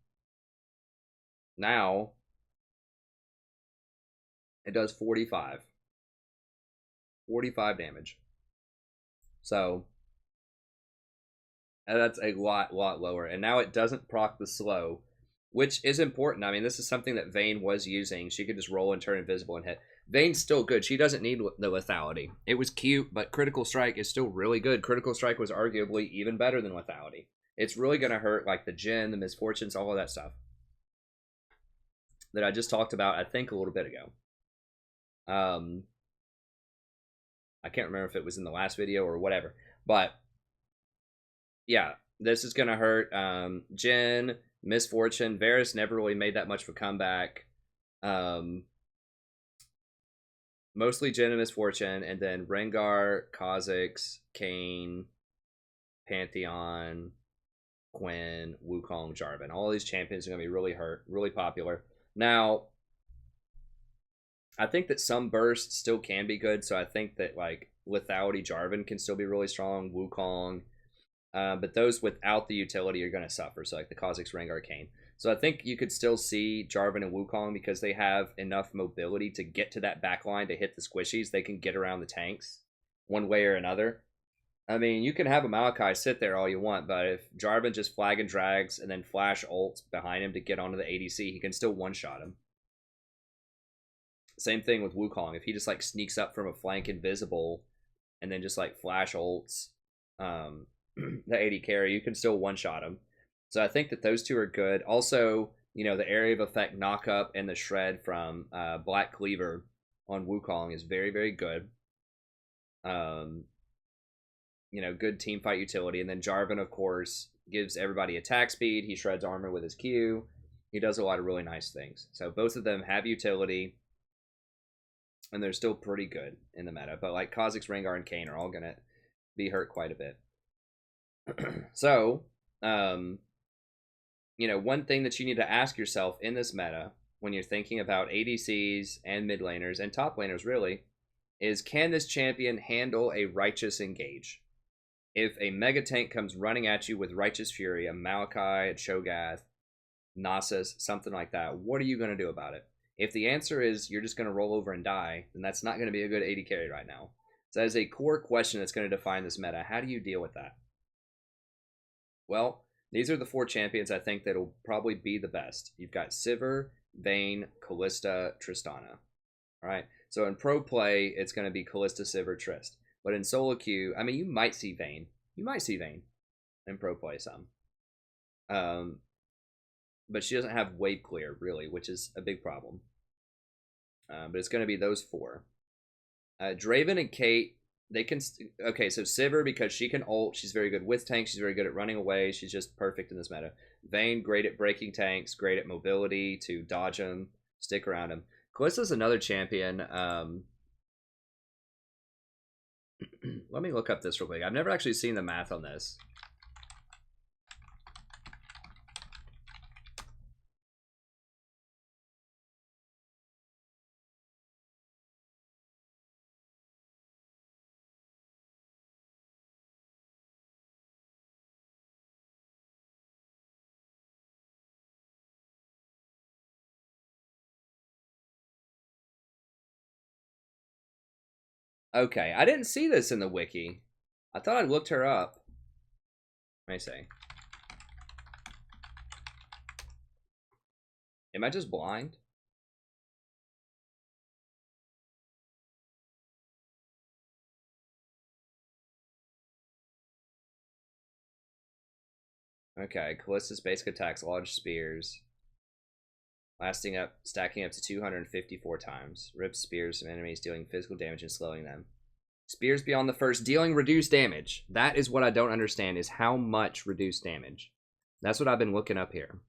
Now, it does 45. 45 damage. So, that's a lot lower. And now it doesn't proc the slow, which is important. I mean, this is something that Vayne was using. She could just roll and turn invisible and hit. Vayne's still good. She doesn't need the lethality. It was cute, but Critical Strike is still really good. Critical Strike was arguably even better than lethality. It's really going to hurt like the Jhin, the Misfortunes, all of that stuff that I just talked about, I think, a little bit ago. I can't remember if it was in the last video or whatever. But, yeah, this is going to hurt Jhin, Misfortune. Varus never really made that much of a comeback. Mostly Jhin and Misfortune, and then Rengar, Kha'Zix, Kayn, Pantheon, Quinn, Wukong, Jarvan. All these champions are going to be really popular. Now, I think that some bursts still can be good, so I think that like Lethality Jarvan can still be really strong, Wukong, but those without the utility are going to suffer, so like the Kha'Zix Ring Arcane. So I think you could still see Jarvan and Wukong because they have enough mobility to get to that backline to hit the squishies. They can get around the tanks one way or another. I mean, you can have a Maokai sit there all you want, but if Jarvan just flag and drags and then flash ults behind him to get onto the ADC, he can still one-shot him. Same thing with Wukong. If he just like sneaks up from a flank invisible and then just like flash ults the AD carry, you can still one-shot him. So I think that those two are good. Also, you know, the area of effect knock-up and the shred from Black Cleaver on Wukong is very, very good. You know, good team fight utility. And then Jarvan, of course, gives everybody attack speed. He shreds armor with his Q. He does a lot of really nice things. So both of them have utility, and they're still pretty good in the meta. But like Kha'Zix, Rengar, and Kayn are all going to be hurt quite a bit. So, you know, one thing that you need to ask yourself in this meta when you're thinking about ADCs and mid laners and top laners really is, can this champion handle a righteous engage? If a mega tank comes running at you with Righteous Fury, a Maokai, a Cho'Gath, Nasus, something like that, what are you going to do about it? If the answer is you're just going to roll over and die, then that's not going to be a good AD carry right now. So that is a core question that's going to define this meta. How do you deal with that? Well, these are the 4 champions I think that'll probably be the best. You've got Sivir, Vayne, Kalista, Tristana. All right. So in pro play, it's going to be Kalista, Sivir, Trist. But in solo queue, I mean, you might see Vayne. You might see Vayne in pro play some. But she doesn't have wave clear, really, which is a big problem. But it's going to be those 4. Draven and Kate, they can... Okay, so Sivir, because she can ult. She's very good with tanks. She's very good at running away. She's just perfect in this meta. Vayne, great at breaking tanks. Great at mobility to dodge them, stick around them. Kalista's another champion. Let me look up this real quick. I've never actually seen the math on this. Okay, I didn't see this in the wiki. I thought I looked her up. Let me see. Am I just blind? Okay, Kalista's basic attacks, large spears. Stacking up to 254 times. Rips spears from enemies, dealing physical damage and slowing them. Spears beyond the first, dealing reduced damage. That is what I don't understand, is how much reduced damage. That's what I've been looking up here.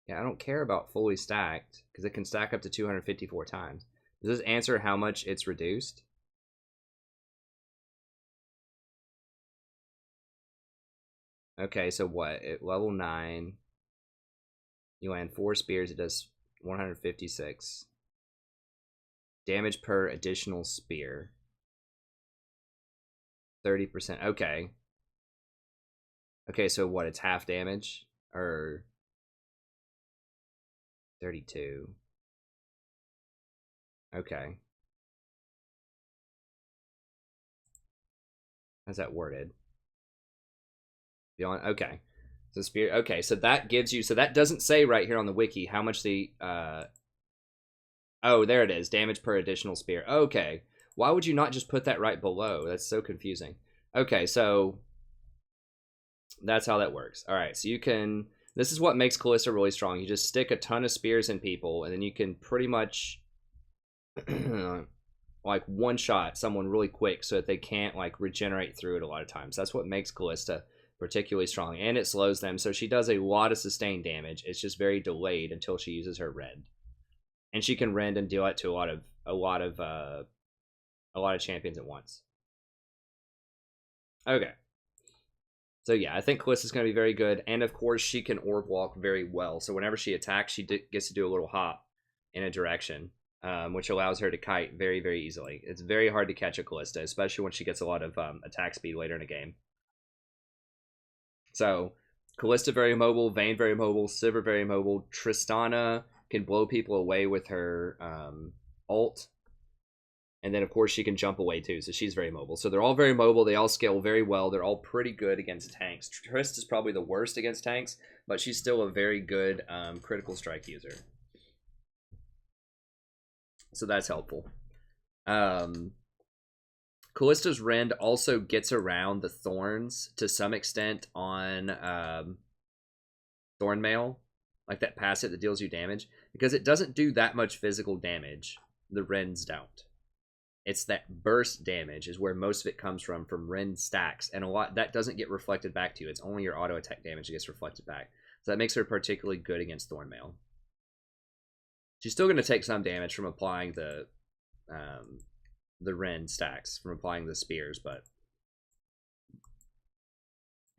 Yeah, I don't care about fully stacked, because it can stack up to 254 times. Does this answer how much it's reduced? Okay, so what? At level 9, you land 4 spears, it does 156. Damage per additional spear. 30%. Okay. Okay, so what? It's half damage? Or 32. Okay. How's that worded? Beyond, okay. So spear, okay, so that gives you, so that doesn't say right here on the wiki how much the, oh, there it is, damage per additional spear. Okay, why would you not just put that right below? That's so confusing. Okay, so that's how that works. All right, so you can, this is what makes Kalista really strong. You just stick a ton of spears in people, and then you can pretty much, like, one-shot someone really quick so that they can't, like, regenerate through it a lot of times. That's what makes Kalista particularly strong, and it slows them, so she does a lot of sustained damage. It's just very delayed until she uses her red. and she can rend and deal it to a lot of champions at once. Okay. So yeah, I think Kalista's going to be very good, and of course she can orb walk very well. So whenever she attacks, she gets to do a little hop in a direction, which allows her to kite very, very easily. It's very hard to catch a Kalista, especially when she gets a lot of attack speed later in a game. So Kalista very mobile, Vayne very mobile, Sivir very mobile. Tristana can blow people away with her ult. And then, of course, she can jump away, too, so she's very mobile. So they're all very mobile. They all scale very well. They're all pretty good against tanks. Trist is probably the worst against tanks, but she's still a very good critical strike user. So that's helpful. Kalista's Rend also gets around the Thorns to some extent on Thornmail, like that passive that deals you damage, because it doesn't do that much physical damage. The Rends don't. It's that burst damage is where most of it comes from Rend stacks, and a lot that doesn't get reflected back to you. It's only your auto attack damage that gets reflected back. So that makes her particularly good against Thornmail. She's still going to take some damage from applying the Rend stacks, from applying the spears, but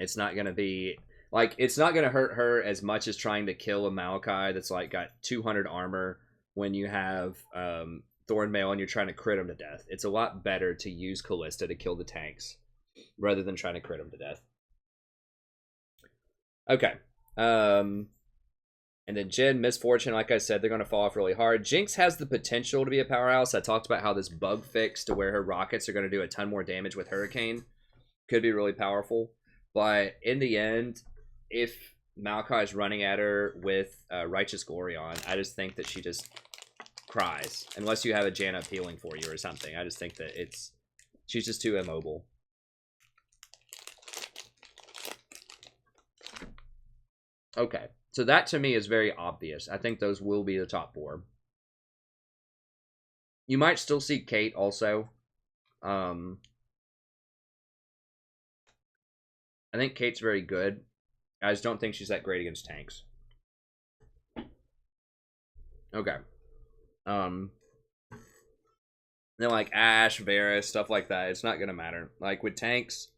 it's not going to be like, it's not going to hurt her as much as trying to kill a Maokai that's like got 200 armor when you have Thornmail and you're trying to crit him to death. It's a lot better to use Kalista to kill the tanks rather than trying to crit him to death. Okay. And then Jhin, Misfortune, like I said, they're going to fall off really hard. Jinx has the potential to be a powerhouse. I talked about how this bug fix to where her rockets are going to do a ton more damage with Hurricane could be really powerful. But in the end, if Maokai is running at her with Righteous Glory on, I just think that she just cries, unless you have a Janna appealing for you or something. I just think that she's just too immobile. Okay, so that to me is very obvious. I think those will be the top 4. You might still see Kate also. I think Kate's very good. I just don't think she's that great against tanks. Okay. Then like Ashe, Varus, stuff like that, it's not gonna matter. Like with tanks,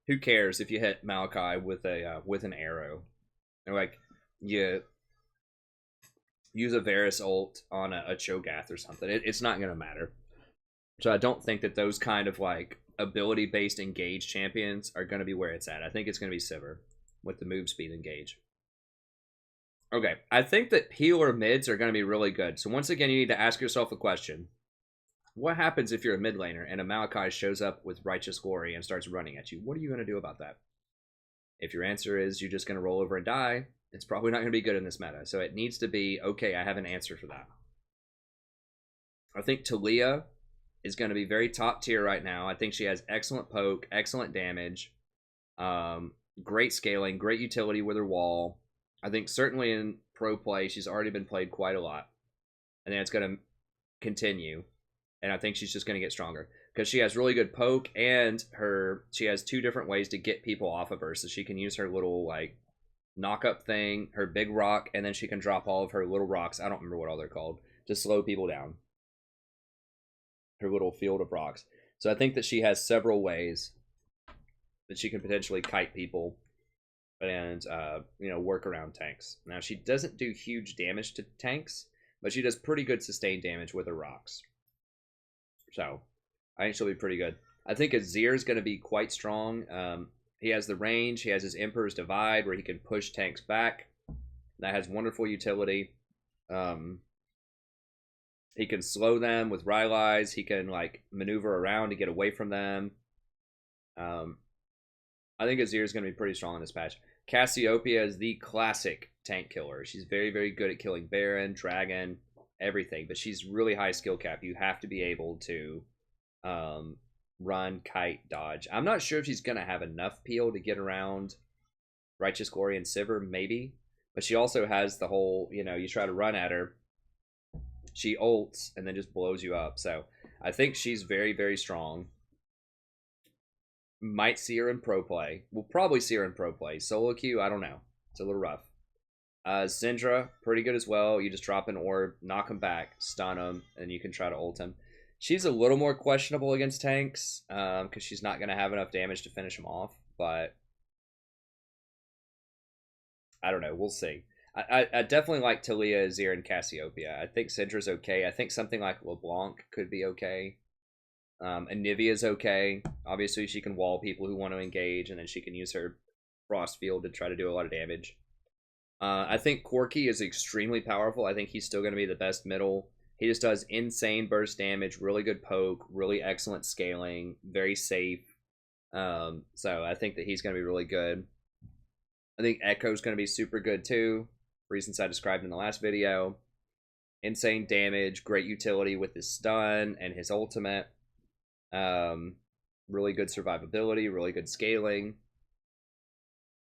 who cares if you hit Maokai with an arrow, or like you use a Varus ult on a Cho'Gath or something? It's not gonna matter. So I don't think that those kind of like ability based engage champions are gonna be where it's at. I think it's gonna be Sivir with the move speed engage. Okay, I think that healer mids are going to be really good. So once again, you need to ask yourself a question. What happens if you're a mid laner and a Maokai shows up with Righteous Glory and starts running at you? What are you going to do about that? If your answer is you're just going to roll over and die, it's probably not going to be good in this meta. So it needs to be, okay, I have an answer for that. I think Talia is going to be very top tier right now. I think she has excellent poke, excellent damage, great scaling, great utility with her wall. I think certainly in pro play, she's already been played quite a lot. And then it's going to continue. And I think she's just going to get stronger. Because she has really good poke, and she has 2 different ways to get people off of her. So she can use her little, like, knock-up thing, her big rock, and then she can drop all of her little rocks, I don't remember what all they're called, to slow people down. Her little field of rocks. So I think that she has several ways that she can potentially kite people and work around tanks. Now she doesn't do huge damage to tanks, but she does pretty good sustained damage with her rocks. So I think she'll be pretty good. I think Azir is going to be quite strong. He has the range. He has his Emperor's Divide where he can push tanks back. That has wonderful utility. He can slow them with Rylai's. He can like maneuver around to get away from them. I think Azir is going to be pretty strong in this patch. Cassiopeia is the classic tank killer. She's very, very good at killing Baron, Dragon, everything. But she's really high skill cap. You have to be able to run, kite, dodge. I'm not sure if she's going to have enough peel to get around Righteous Glory and Sivir, maybe. But she also has the whole, you try to run at her. She ults and then just blows you up. So I think she's very, very strong. Might see her in pro play. We'll probably see her in pro play. Solo queue, I don't know. It's a little rough. Syndra, pretty good as well. You just drop an orb, knock him back, stun him, and you can try to ult him. She's a little more questionable against tanks, because she's not going to have enough damage to finish him off, but I don't know. We'll see. I definitely like Talia, Azir, and Cassiopeia. I think Syndra's okay. I think something like LeBlanc could be okay. Anivia's okay. Obviously, she can wall people who want to engage, and then she can use her Frost Field to try to do a lot of damage. I think Corki is extremely powerful. I think he's still going to be the best middle. He just does insane burst damage, really good poke, really excellent scaling, very safe. So I think that he's going to be really good. I think Ekko's going to be super good too, reasons I described in the last video. Insane damage, great utility with his stun and his ultimate. Really good survivability, really good scaling.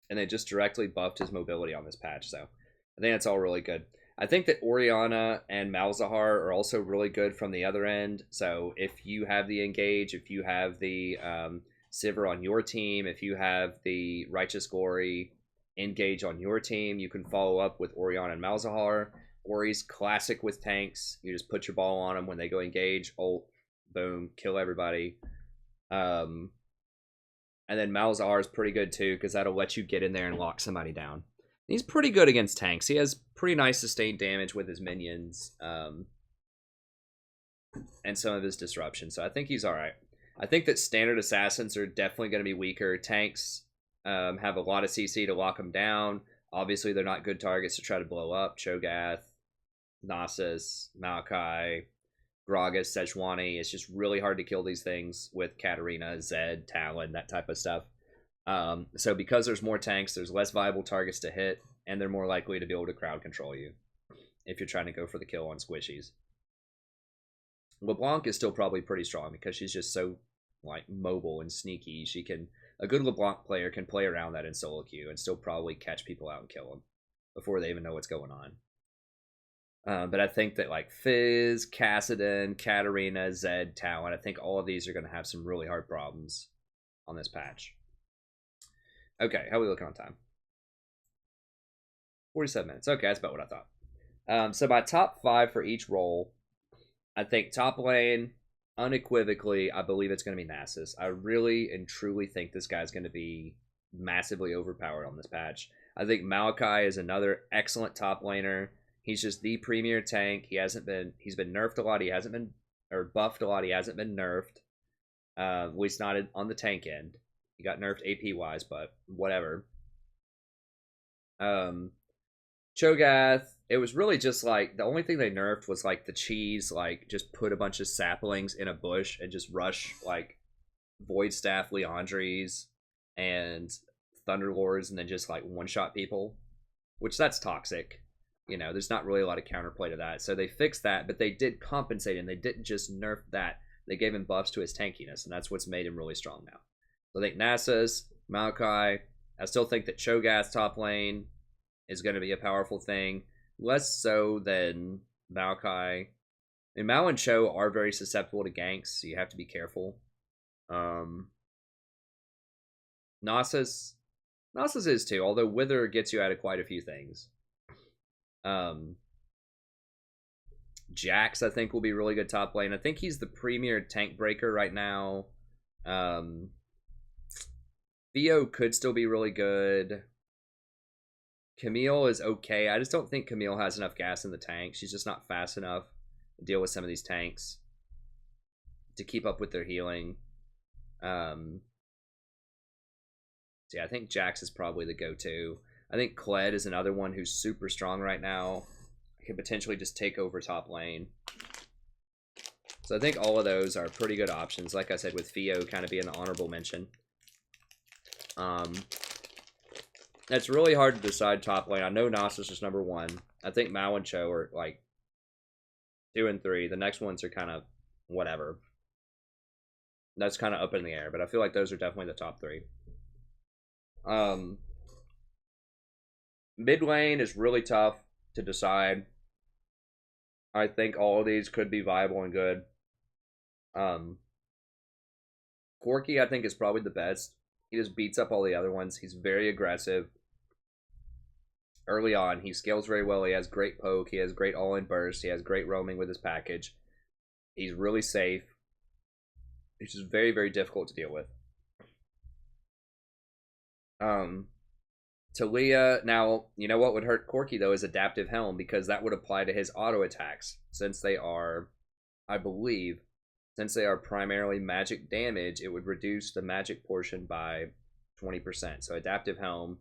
And they just directly buffed his mobility on this patch, so I think that's all really good. I think that Orianna and Malzahar are also really good from the other end, so if you have the engage, if you have the Sivir on your team, if you have the Righteous Glory engage on your team, you can follow up with Orianna and Malzahar. Ori's classic with tanks. You just put your ball on them when they go engage, ult, boom, kill everybody. And then Malzahar is pretty good too, because that'll let you get in there and lock somebody down. He's pretty good against tanks. He has pretty nice sustained damage with his minions, and some of his disruption. So I think he's alright. I think that standard assassins are definitely going to be weaker. Tanks have a lot of CC to lock them down. Obviously, they're not good targets to try to blow up. Cho'Gath, Nasus, Maokai, Gragas, Sejuani. It's just really hard to kill these things with Katarina, Zed, Talon, that type of stuff. So because there's more tanks, there's less viable targets to hit, and they're more likely to be able to crowd control you if you're trying to go for the kill on squishies. LeBlanc is still probably pretty strong because she's just so like mobile and sneaky. A good LeBlanc player can play around that in solo queue and still probably catch people out and kill them before they even know what's going on. But I think that like Fizz, Kassadin, Katarina, Zed, Talon, I think all of these are going to have some really hard problems on this patch. Okay, how are we looking on time? 47 minutes. Okay, that's about what I thought. So my top 5 for each role, I think top lane, unequivocally, I believe it's going to be Nasus. I really and truly think this guy's going to be massively overpowered on this patch. I think Maokai is another excellent top laner. He's just the premier tank. He's been nerfed a lot. He hasn't been, or buffed a lot. He hasn't been nerfed. At least not on the tank end. He got nerfed AP wise, but whatever. Cho'Gath, it was really just like the only thing they nerfed was like the cheese, like just put a bunch of saplings in a bush and just rush like Void Staff Leandries and Thunderlords and then just like one shot people, which that's toxic. You know, there's not really a lot of counterplay to that. So they fixed that, but they did compensate, and they didn't just nerf that. They gave him buffs to his tankiness, and that's what's made him really strong now. So I think Nasus, Maokai, I still think that Cho'Gath top lane is going to be a powerful thing. Less so than Maokai. I mean, Mao and Cho are very susceptible to ganks, so you have to be careful. Nasus is too, although Wither gets you out of quite a few things. Jax, I think, will be really good top lane. I think he's the premier tank breaker right now. Theo could still be really good. Camille is okay. I just don't think Camille has enough gas in the tank. She's just not fast enough to deal with some of these tanks to keep up with their healing. So yeah, I think Jax is probably the go-to. I think Kled is another one who's super strong right now. Could potentially just take over top lane. So I think all of those are pretty good options. Like I said, with Theo kind of being the honorable mention. It's really hard to decide top lane. I know Nasus is number 1. I think Mao and Cho are like 2 and 3. The next ones are kind of whatever. That's kind of up in the air, but I feel like those are definitely the top 3. Mid lane is really tough to decide. I think all of these could be viable and good. Corki, I think, is probably the best. He just beats up all the other ones. He's very aggressive. early on. He scales very well. He has great poke. He has great all-in burst. He has great roaming with his package. He's really safe. He's just very, very difficult to deal with. Talia, now, you know what would hurt Corki, though, is Adaptive Helm, because that would apply to his auto attacks, since they are, I believe, since they are primarily magic damage, it would reduce the magic portion by 20%. So Adaptive Helm,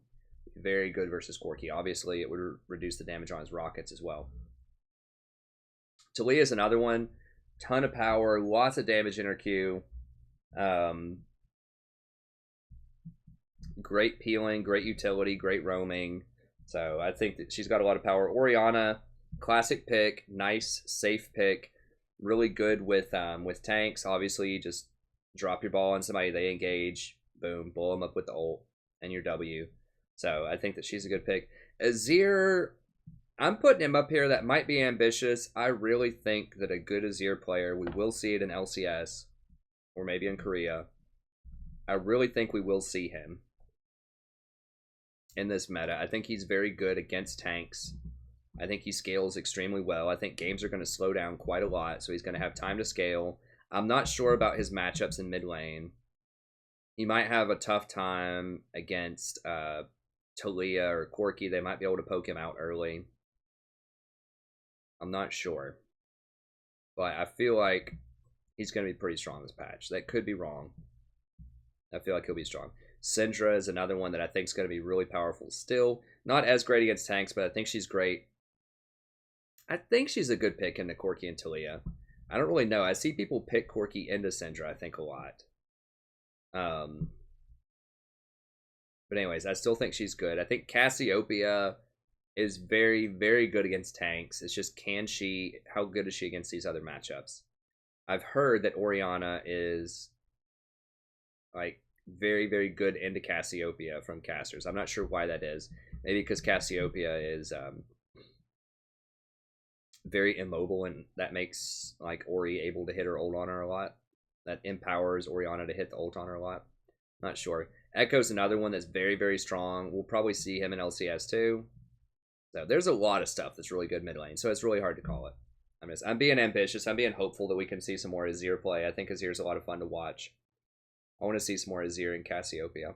very good versus Corki. Obviously, it would reduce the damage on his rockets as well. Talia is another one. Ton of power, lots of damage in her Q. Great peeling, great utility, great roaming. So I think that she's got a lot of power. Orianna, classic pick, nice, safe pick. Really good with tanks. Obviously, you just drop your ball on somebody, they engage, boom, blow them up with the ult, and your W. So I think that she's a good pick. Azir, I'm putting him up here. That might be ambitious. I really think that a good Azir player, we will see it in LCS, or maybe in Korea. I really think we will see him in this meta. I think he's very good against tanks. I think he scales extremely well. I think games are going to slow down quite a lot, so he's going to have time to scale. I'm not sure about his matchups in mid lane. He might have a tough time against Talia or Corki. They might be able to poke him out early. I'm not sure. But I feel like he's going to be pretty strong this patch. That could be wrong. I feel like he'll be strong. Syndra is another one that I think is going to be really powerful still. Not as great against tanks, but I think she's great. I think she's a good pick into Corki and Talia. I don't really know. I see people pick Corki into Syndra, I think, a lot. But anyways, I still think she's good. I think Cassiopeia is very, very good against tanks. It's just, how good is she against these other matchups? I've heard that Orianna is like very, very good into Cassiopeia from casters. I'm not sure why that is. Maybe because Cassiopeia is very immobile, and that makes like Ori able to hit her ult on her a lot. That empowers Orianna to hit the ult on her a lot. Not sure. Ekko's another one that's very, very strong. We'll probably see him in LCS too. So there's a lot of stuff that's really good mid lane. So it's really hard to call it. I'm being ambitious. I'm being hopeful that we can see some more Azir play. I think Azir's a lot of fun to watch. I want to see some more Azir and Cassiopeia.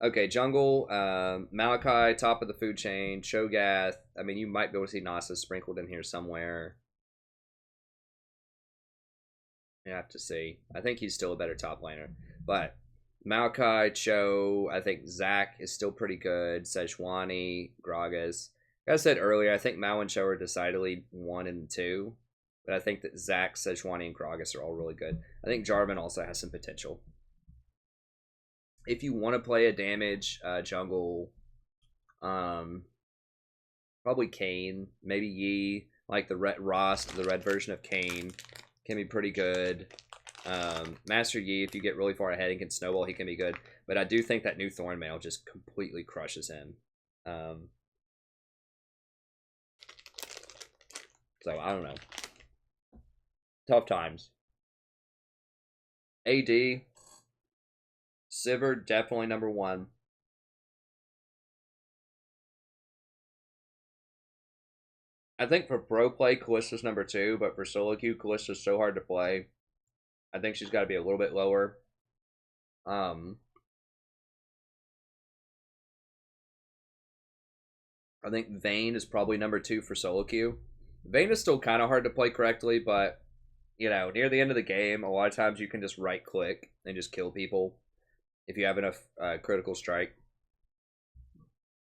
Okay, jungle, Malachi, top of the food chain, Cho'Gath. I mean, you might be able to see Nasus sprinkled in here somewhere. You have to see. I think he's still a better top laner. But Malachi, Cho, I think Zach is still pretty good. Sejuani, Gragas. Like I said earlier, I think Mao and Cho are decidedly 1 and 2. But I think that Zach, Sejuani, and Gragas are all really good. I think Jarvan also has some potential. If you want to play a damage jungle, probably Kayn, maybe Yi, like the red Rost, the red version of Kayn, can be pretty good. Master Yi, if you get really far ahead and can snowball, he can be good. But I do think that new Thornmail just completely crushes him. So I don't know. Tough times. AD. Sivir, definitely number 1. I think for pro play, Kalista's number 2, but for solo queue, Kalista's so hard to play. I think she's got to be a little bit lower. I think Vayne is probably number 2 for solo queue. Vayne is still kind of hard to play correctly, but, you know, near the end of the game, a lot of times you can just right-click and just kill people if you have enough critical strike.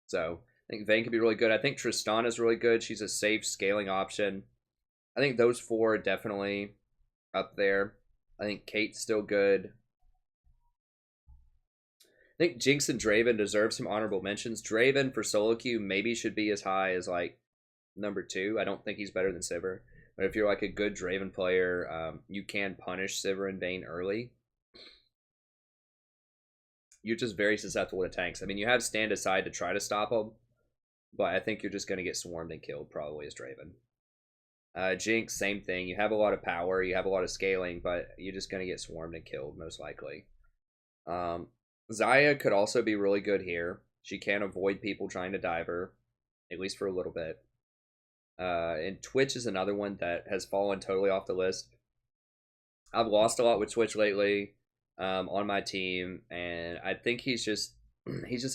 So I think Vayne can be really good. I think Tristan is really good. She's a safe scaling option. I think those 4 are definitely up there. I think Kate's still good. I think Jinx and Draven deserve some honorable mentions. Draven for solo queue maybe should be as high as like number 2. I don't think he's better than Sivir. But if you're like a good Draven player, you can punish Sivir and Vayne early. You're just very susceptible to tanks. I mean, you have stand aside to try to stop them, but I think you're just going to get swarmed and killed probably as Draven. Jinx, same thing. You have a lot of power, you have a lot of scaling, but you're just going to get swarmed and killed most likely. Xayah could also be really good here. She can avoid people trying to dive her, at least for a little bit. And Twitch is another one that has fallen totally off the list. I've lost a lot with Twitch lately on my team, and I think he's just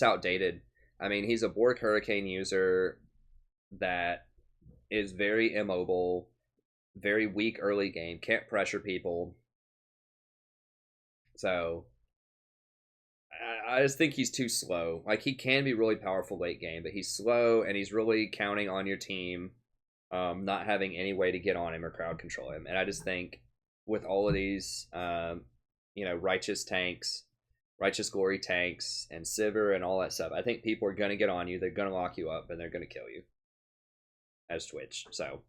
outdated. I mean, he's a Bork Hurricane user that is very immobile, very weak early game, can't pressure people. So I just think he's too slow. Like, he can be really powerful late game, but he's slow, and he's really counting on your team not having any way to get on him or crowd control him. And I just think with all of these, righteous tanks, righteous glory tanks, and Sivir and all that stuff, I think people are going to get on you. They're going to lock you up, and they're going to kill you as Twitch. So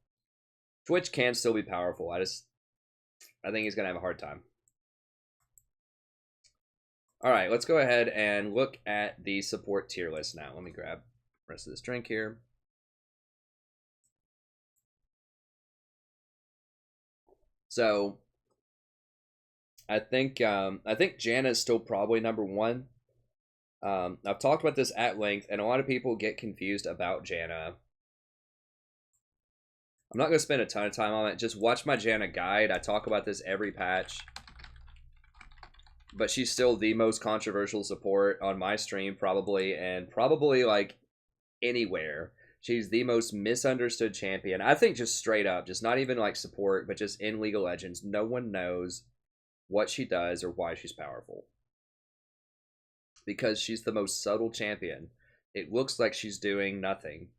Twitch can still be powerful. I think he's going to have a hard time. All right, let's go ahead and look at the support tier list now. Let me grab the rest of this drink here. So I think Janna is still probably number one. I've talked about this at length, and a lot of people get confused about Janna. I'm not going to spend a ton of time on it. Just watch my Janna guide. I talk about this every patch. But she's still the most controversial support on my stream, probably, and probably, like, anywhere. She's the most misunderstood champion. I think just straight up, just not even, like, support, but just in League of Legends, no one knows what she does or why she's powerful. Because she's the most subtle champion. It looks like she's doing nothing,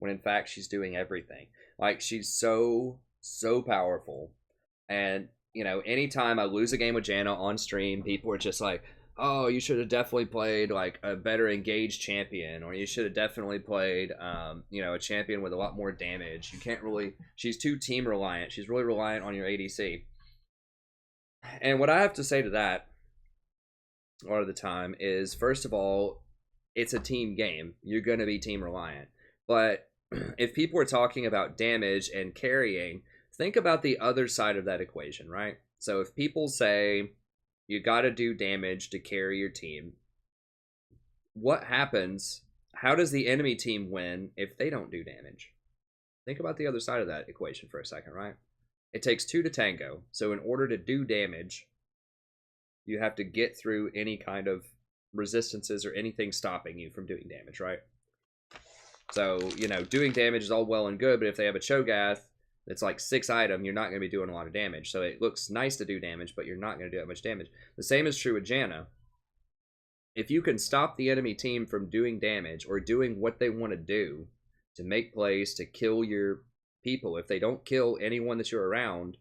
when in fact she's doing everything. Like, she's so powerful. And anytime I lose a game with Janna on stream, people are just like, oh, you should have definitely played, like, a better engaged champion, or you should have definitely played, a champion with a lot more damage. You can't really, she's too team reliant. She's really reliant on your ADC. And what I have to say to that, a lot of the time, is, first of all, it's a team game. You're going to be team reliant. But if people are talking about damage and carrying, think about the other side of that equation, right? So if people say you got to do damage to carry your team, what happens? How does the enemy team win if they don't do damage? Think about the other side of that equation for a second, right? It takes two to tango. So in order to do damage, you have to get through any kind of resistances or anything stopping you from doing damage, right? So, doing damage is all well and good, but if they have a Cho'Gath it's like 6 item, you're not going to be doing a lot of damage. So it looks nice to do damage, but you're not going to do that much damage. The same is true with Janna. If you can stop the enemy team from doing damage or doing what they want to do to make plays to kill your people, if they don't kill anyone that you're around,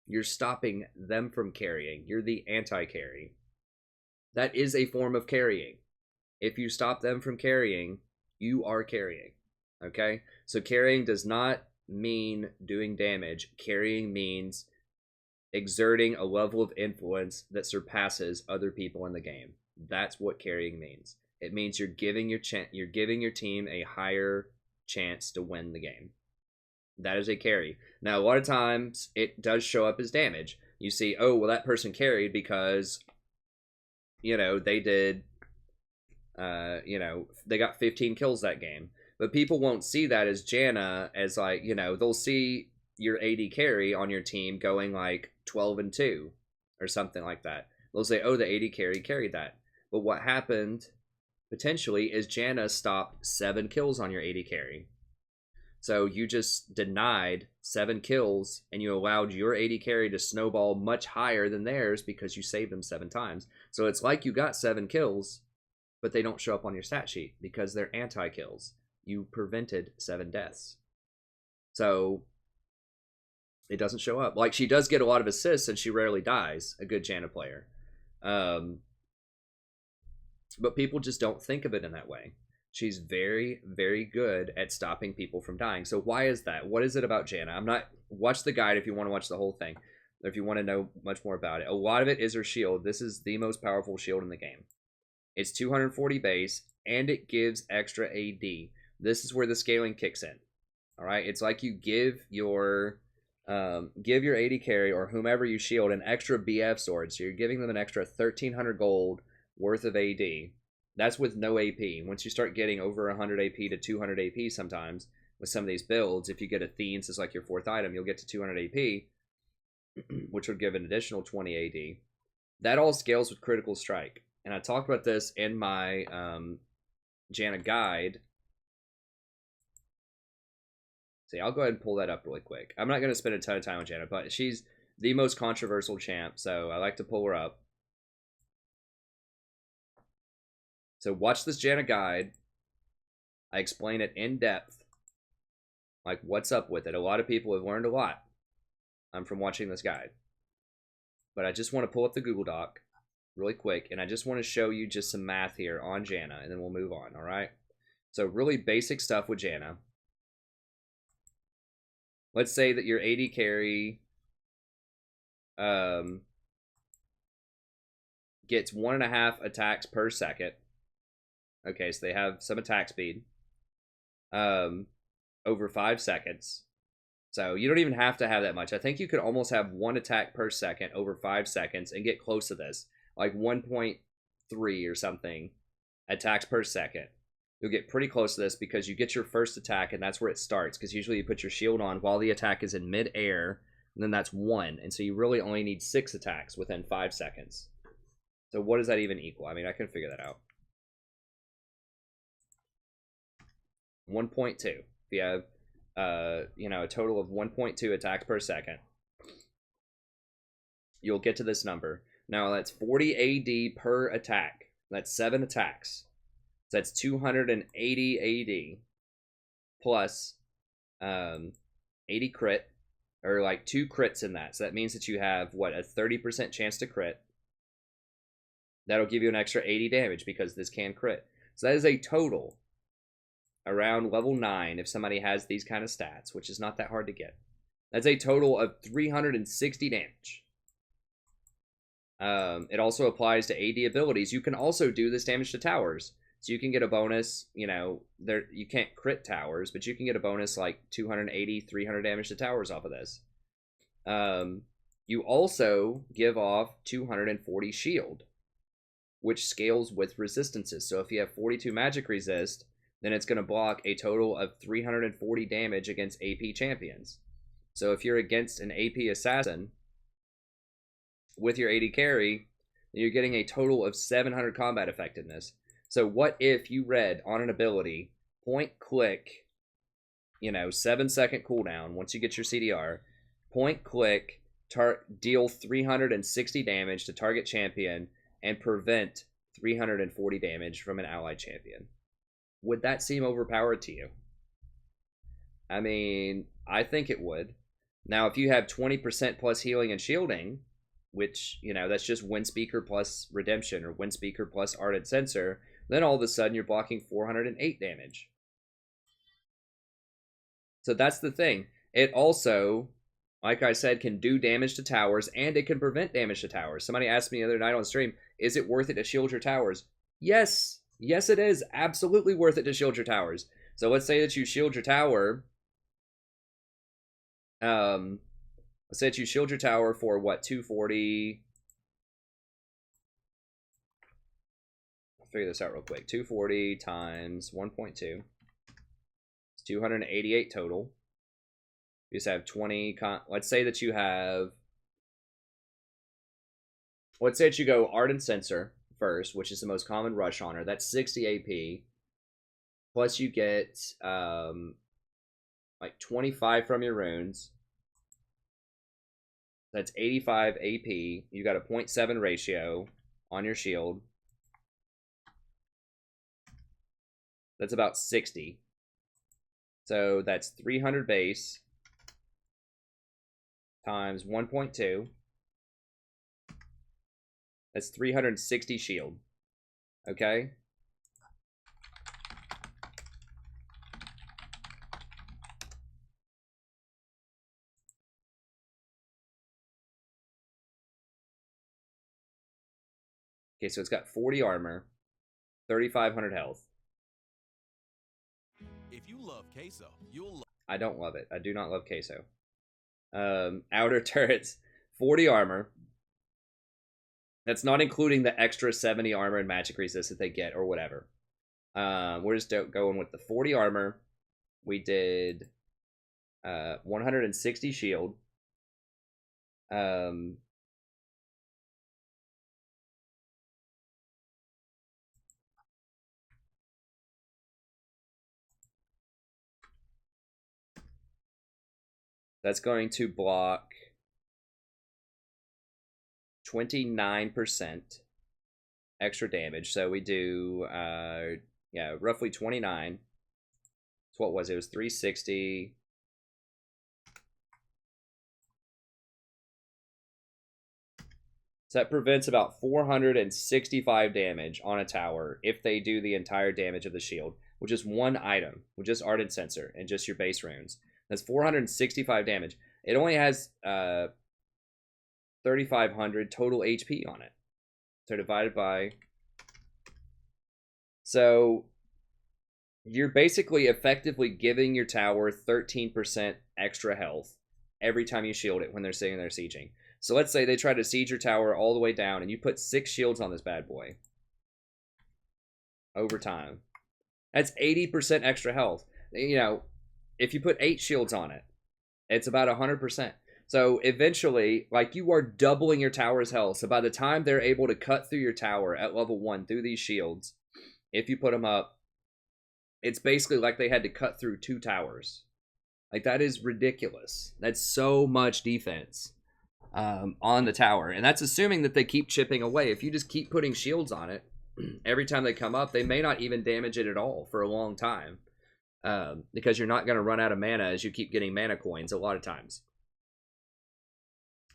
you're stopping them from carrying. You're the anti-carry. That is a form of carrying. If you stop them from carrying, you are carrying. Okay? So carrying does not mean doing damage. Carrying means exerting a level of influence that surpasses other people in the game. That's what carrying means. It means you're giving your team a higher chance to win the game. That is a carry. Now, a lot of times it does show up as damage. You see, oh, well, that person carried because they did they got 15 kills that game. But people won't see that as Janna as, like, they'll see your AD carry on your team going like 12-2 or something like that. They'll say, oh, the AD carry carried that. But what happened potentially is Janna stopped 7 kills on your AD carry. So you just denied 7 kills and you allowed your AD carry to snowball much higher than theirs because you saved them 7 times. So it's like you got 7 kills, but they don't show up on your stat sheet because they're anti-kills. You prevented 7 deaths. So it doesn't show up. Like, she does get a lot of assists and she rarely dies, a good Janna player. But people just don't think of it in that way. She's very, very good at stopping people from dying. So why is that? What is it about Janna? Watch the guide if you want to watch the whole thing, or if you want to know much more about it. A lot of it is her shield. This is the most powerful shield in the game. It's 240 base, and it gives extra AD. This is where the scaling kicks in. All right, it's like you give your AD carry or whomever you shield an extra BF sword. So you're giving them an extra 1,300 gold worth of AD. That's with no AP. Once you start getting over 100 AP to 200 AP sometimes, with some of these builds, if you get a Theans as like your 4th item, you'll get to 200 AP, which would give an additional 20 AD. That all scales with Critical Strike. And I talked about this in my Janna guide. See, I'll go ahead and pull that up really quick. I'm not going to spend a ton of time on Janna, but she's the most controversial champ, so I like to pull her up. So watch this Janna guide. I explain it in depth. Like, what's up with it? A lot of people have learned a lot from watching this guide. But I just want to pull up the Google Doc really quick, and I just want to show you just some math here on Janna, and then we'll move on, all right? So really basic stuff with Janna. Let's say that your AD carry gets 1.5 attacks per second. Okay, so they have some attack speed over 5 seconds. So you don't even have to have that much. I think you could almost have 1 attack per second over 5 seconds and get close to this. Like 1.3 or something attacks per second. You'll get pretty close to this because you get your first attack and that's where it starts. Because usually you put your shield on while the attack is in mid-air. And then that's 1. And so you really only need 6 attacks within 5 seconds. So what does that even equal? I mean, I can figure that out. 1.2. If you have, a total of 1.2 attacks per second, you'll get to this number. Now, that's 40 AD per attack. That's 7 attacks. So that's 280 AD plus 80 crit, or like 2 crits in that. So that means that you have, what, a 30% chance to crit. That'll give you an extra 80 damage because this can crit. So that is a total around level 9 if somebody has these kind of stats, which is not that hard to get. That's a total of 360 damage. It also applies to AD abilities. You can also do this damage to towers. So you can get a bonus, you can't crit towers, but you can get a bonus like 280, 300 damage to towers off of this. You also give off 240 shield, which scales with resistances. So if you have 42 magic resist, then it's going to block a total of 340 damage against AP champions. So if you're against an AP assassin with your AD carry, then you're getting a total of 700 combat effectiveness. So what if you read on an ability, point click, 7-second cooldown once you get your CDR, point click, deal 360 damage to target champion, and prevent 340 damage from an allied champion. Would that seem overpowered to you? I mean, I think it would. Now, if you have 20% plus healing and shielding, which, that's just Wind Speaker plus Redemption or Wind Speaker plus Ardent Sensor, then all of a sudden you're blocking 408 damage. So that's the thing. It also, like I said, can do damage to towers, and it can prevent damage to towers. Somebody asked me the other night on stream, is it worth it to shield your towers? Yes. Yes, it is absolutely worth it to shield your towers. So let's say that you shield your tower. Let's say that you shield your tower for what, 240? I'll figure this out real quick. 240 times 1.2. It's 288 total. You just have 20. Let's say that you have. Let's say that you go Ardent Sensor first, which is the most common rush on her. That's 60 AP. Plus you get like 25 from your runes. That's 85 AP. You got a 0.7 ratio on your shield. That's about 60. So that's 300 base times 1.2. That's 360 shield. Okay? Okay, so it's got 40 armor, 3,500 health. If you love queso, you'll love... I don't love it. I do not love queso. Outer turrets, 40 armor, That's not including the extra 70 armor and magic resist that they get or whatever. We're just going with the 40 armor. We did 160 shield. That's going to block 29% extra damage. So we do, yeah, roughly 29. So what was it? It was 360. So that prevents about 465 damage on a tower if they do the entire damage of the shield, which is one item, with just Ardent Sensor and just your base runes. That's 465 damage. It only has 3,500 total HP on it. So divided by... So you're basically effectively giving your tower 13% extra health every time you shield it when they're sitting there sieging. So let's say they try to siege your tower all the way down and you put 6 shields on this bad boy. Over time. That's 80% extra health. You know, if you put 8 shields on it, it's about 100%. So eventually, like, you are doubling your tower's health. So by the time they're able to cut through your tower at level 1 through these shields, if you put them up, it's basically like they had to cut through 2 towers. Like, that is ridiculous. That's so much defense on the tower. And that's assuming that they keep chipping away. If you just keep putting shields on it, every time they come up, they may not even damage it at all for a long time. Because you're not going to run out of mana as you keep getting mana coins a lot of times.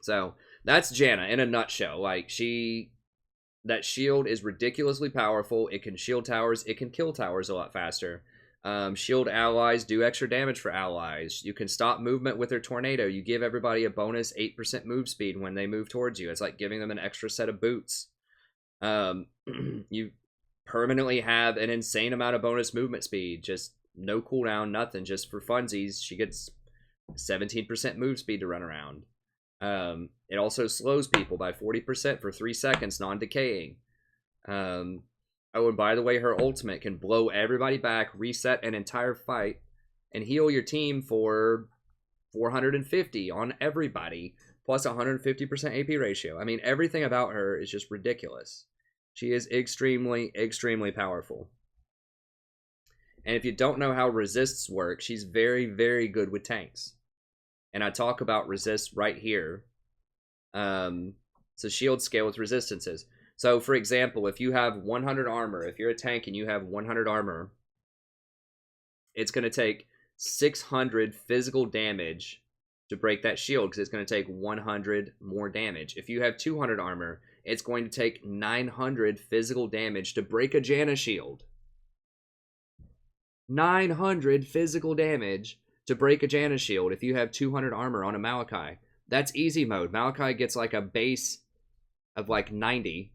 So that's Janna in a nutshell. Like, that shield is ridiculously powerful. It can shield towers. It can kill towers a lot faster. Shield allies, do extra damage for allies. You can stop movement with their tornado. You give everybody a bonus 8% move speed when they move towards you. It's like giving them an extra set of boots. You permanently have an insane amount of bonus movement speed. Just no cooldown, nothing. Just for funsies, she gets 17% move speed to run around. It also slows people by 40% for 3 seconds, non-decaying. Oh, and by the way, her ultimate can blow everybody back, reset an entire fight, and heal your team for 450 on everybody, plus 150% AP ratio. I mean, everything about her is just ridiculous. She is extremely, extremely powerful. And if you don't know how resists work, she's very, very good with tanks. And I talk about resists right here. So shield scale with resistances. So, for example, if you have 100 armor, if you're a tank and you have 100 armor, it's going to take 600 physical damage to break that shield, because it's going to take 100 more damage. If you have 200 armor, it's going to take 900 physical damage to break a Janna shield. 900 physical damage to break a Janna shield if you have 200 armor on a Maokai. That's easy mode. Maokai gets like a base of like 90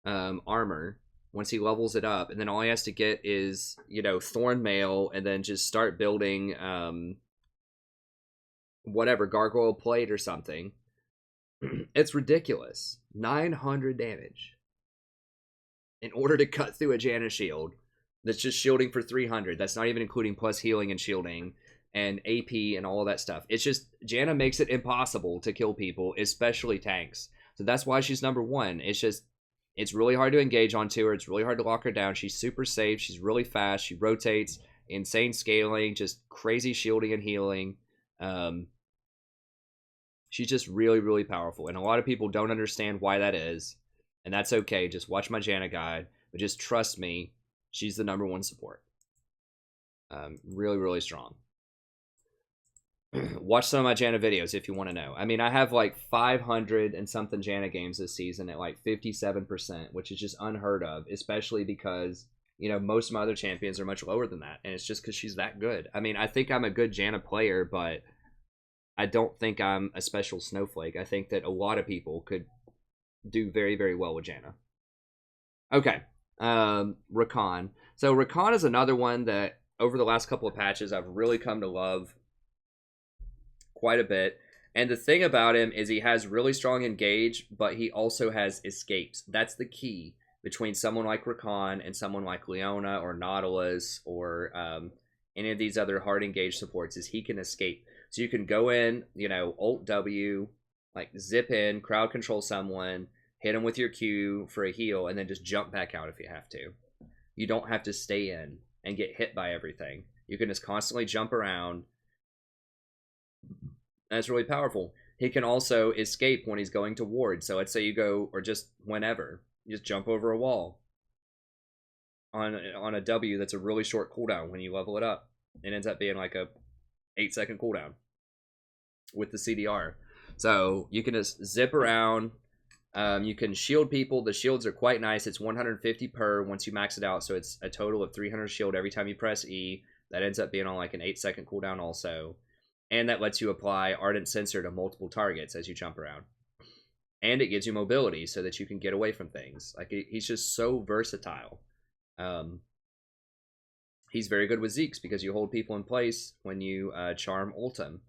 armor once he levels it up, and then all he has to get is, you know, Thorn Mail, and then just start building whatever, Gargoyle Plate or something. It's ridiculous. 900 damage in order to cut through a Janna shield that's just shielding for 300. That's not even including plus healing and shielding and AP and all of that stuff. It's just, Janna makes it impossible to kill people, especially tanks. So that's why she's number 1. It's just, it's really hard to engage onto her. It's really hard to lock her down. She's super safe. She's really fast. She rotates. Insane scaling. Just crazy shielding and healing. She's just really, really powerful. And a lot of people don't understand why that is. And that's okay. Just watch my Janna guide. But just trust me, she's the number 1 support. Really, really strong. Watch some of my Janna videos if you want to know. I mean, I have like 500 and something Janna games this season at like 57%, which is just unheard of, especially because, you know, most of my other champions are much lower than that, and it's just because she's that good. I mean, I think I'm a good Janna player, but I don't think I'm a special snowflake. I think that a lot of people could do very, very well with Janna. Okay, Rakan. So Rakan is another one that over the last couple of patches I've really come to love quite a bit, And the thing about him is he has really strong engage, but he also has escapes. That's the key between someone like Rakan and someone like Leona or Nautilus or any of these other hard engage supports is he can escape. So you can go in, you know, Alt W, like zip in, crowd control someone, hit them with your Q for a heal, and then just jump back out if you have to. You don't have to stay in and get hit by everything. You can just constantly jump around. That's really powerful. He can also escape when he's going to ward. So let's say you go, or just whenever, you just jump over a wall on a W that's a really short cooldown when you level it up. It ends up being like a 8-second cooldown with the CDR. So you can just zip around. You can shield people. The shields are quite nice. It's 150 per once you max it out. So it's a total of 300 shield every time you press E. That ends up being on like an 8-second cooldown also. And that lets you apply Ardent Sensor to multiple targets as you jump around. And it gives you mobility so that you can get away from things. Like, he's just so versatile. He's very good with Zeke's because you hold people in place when you charm ult him.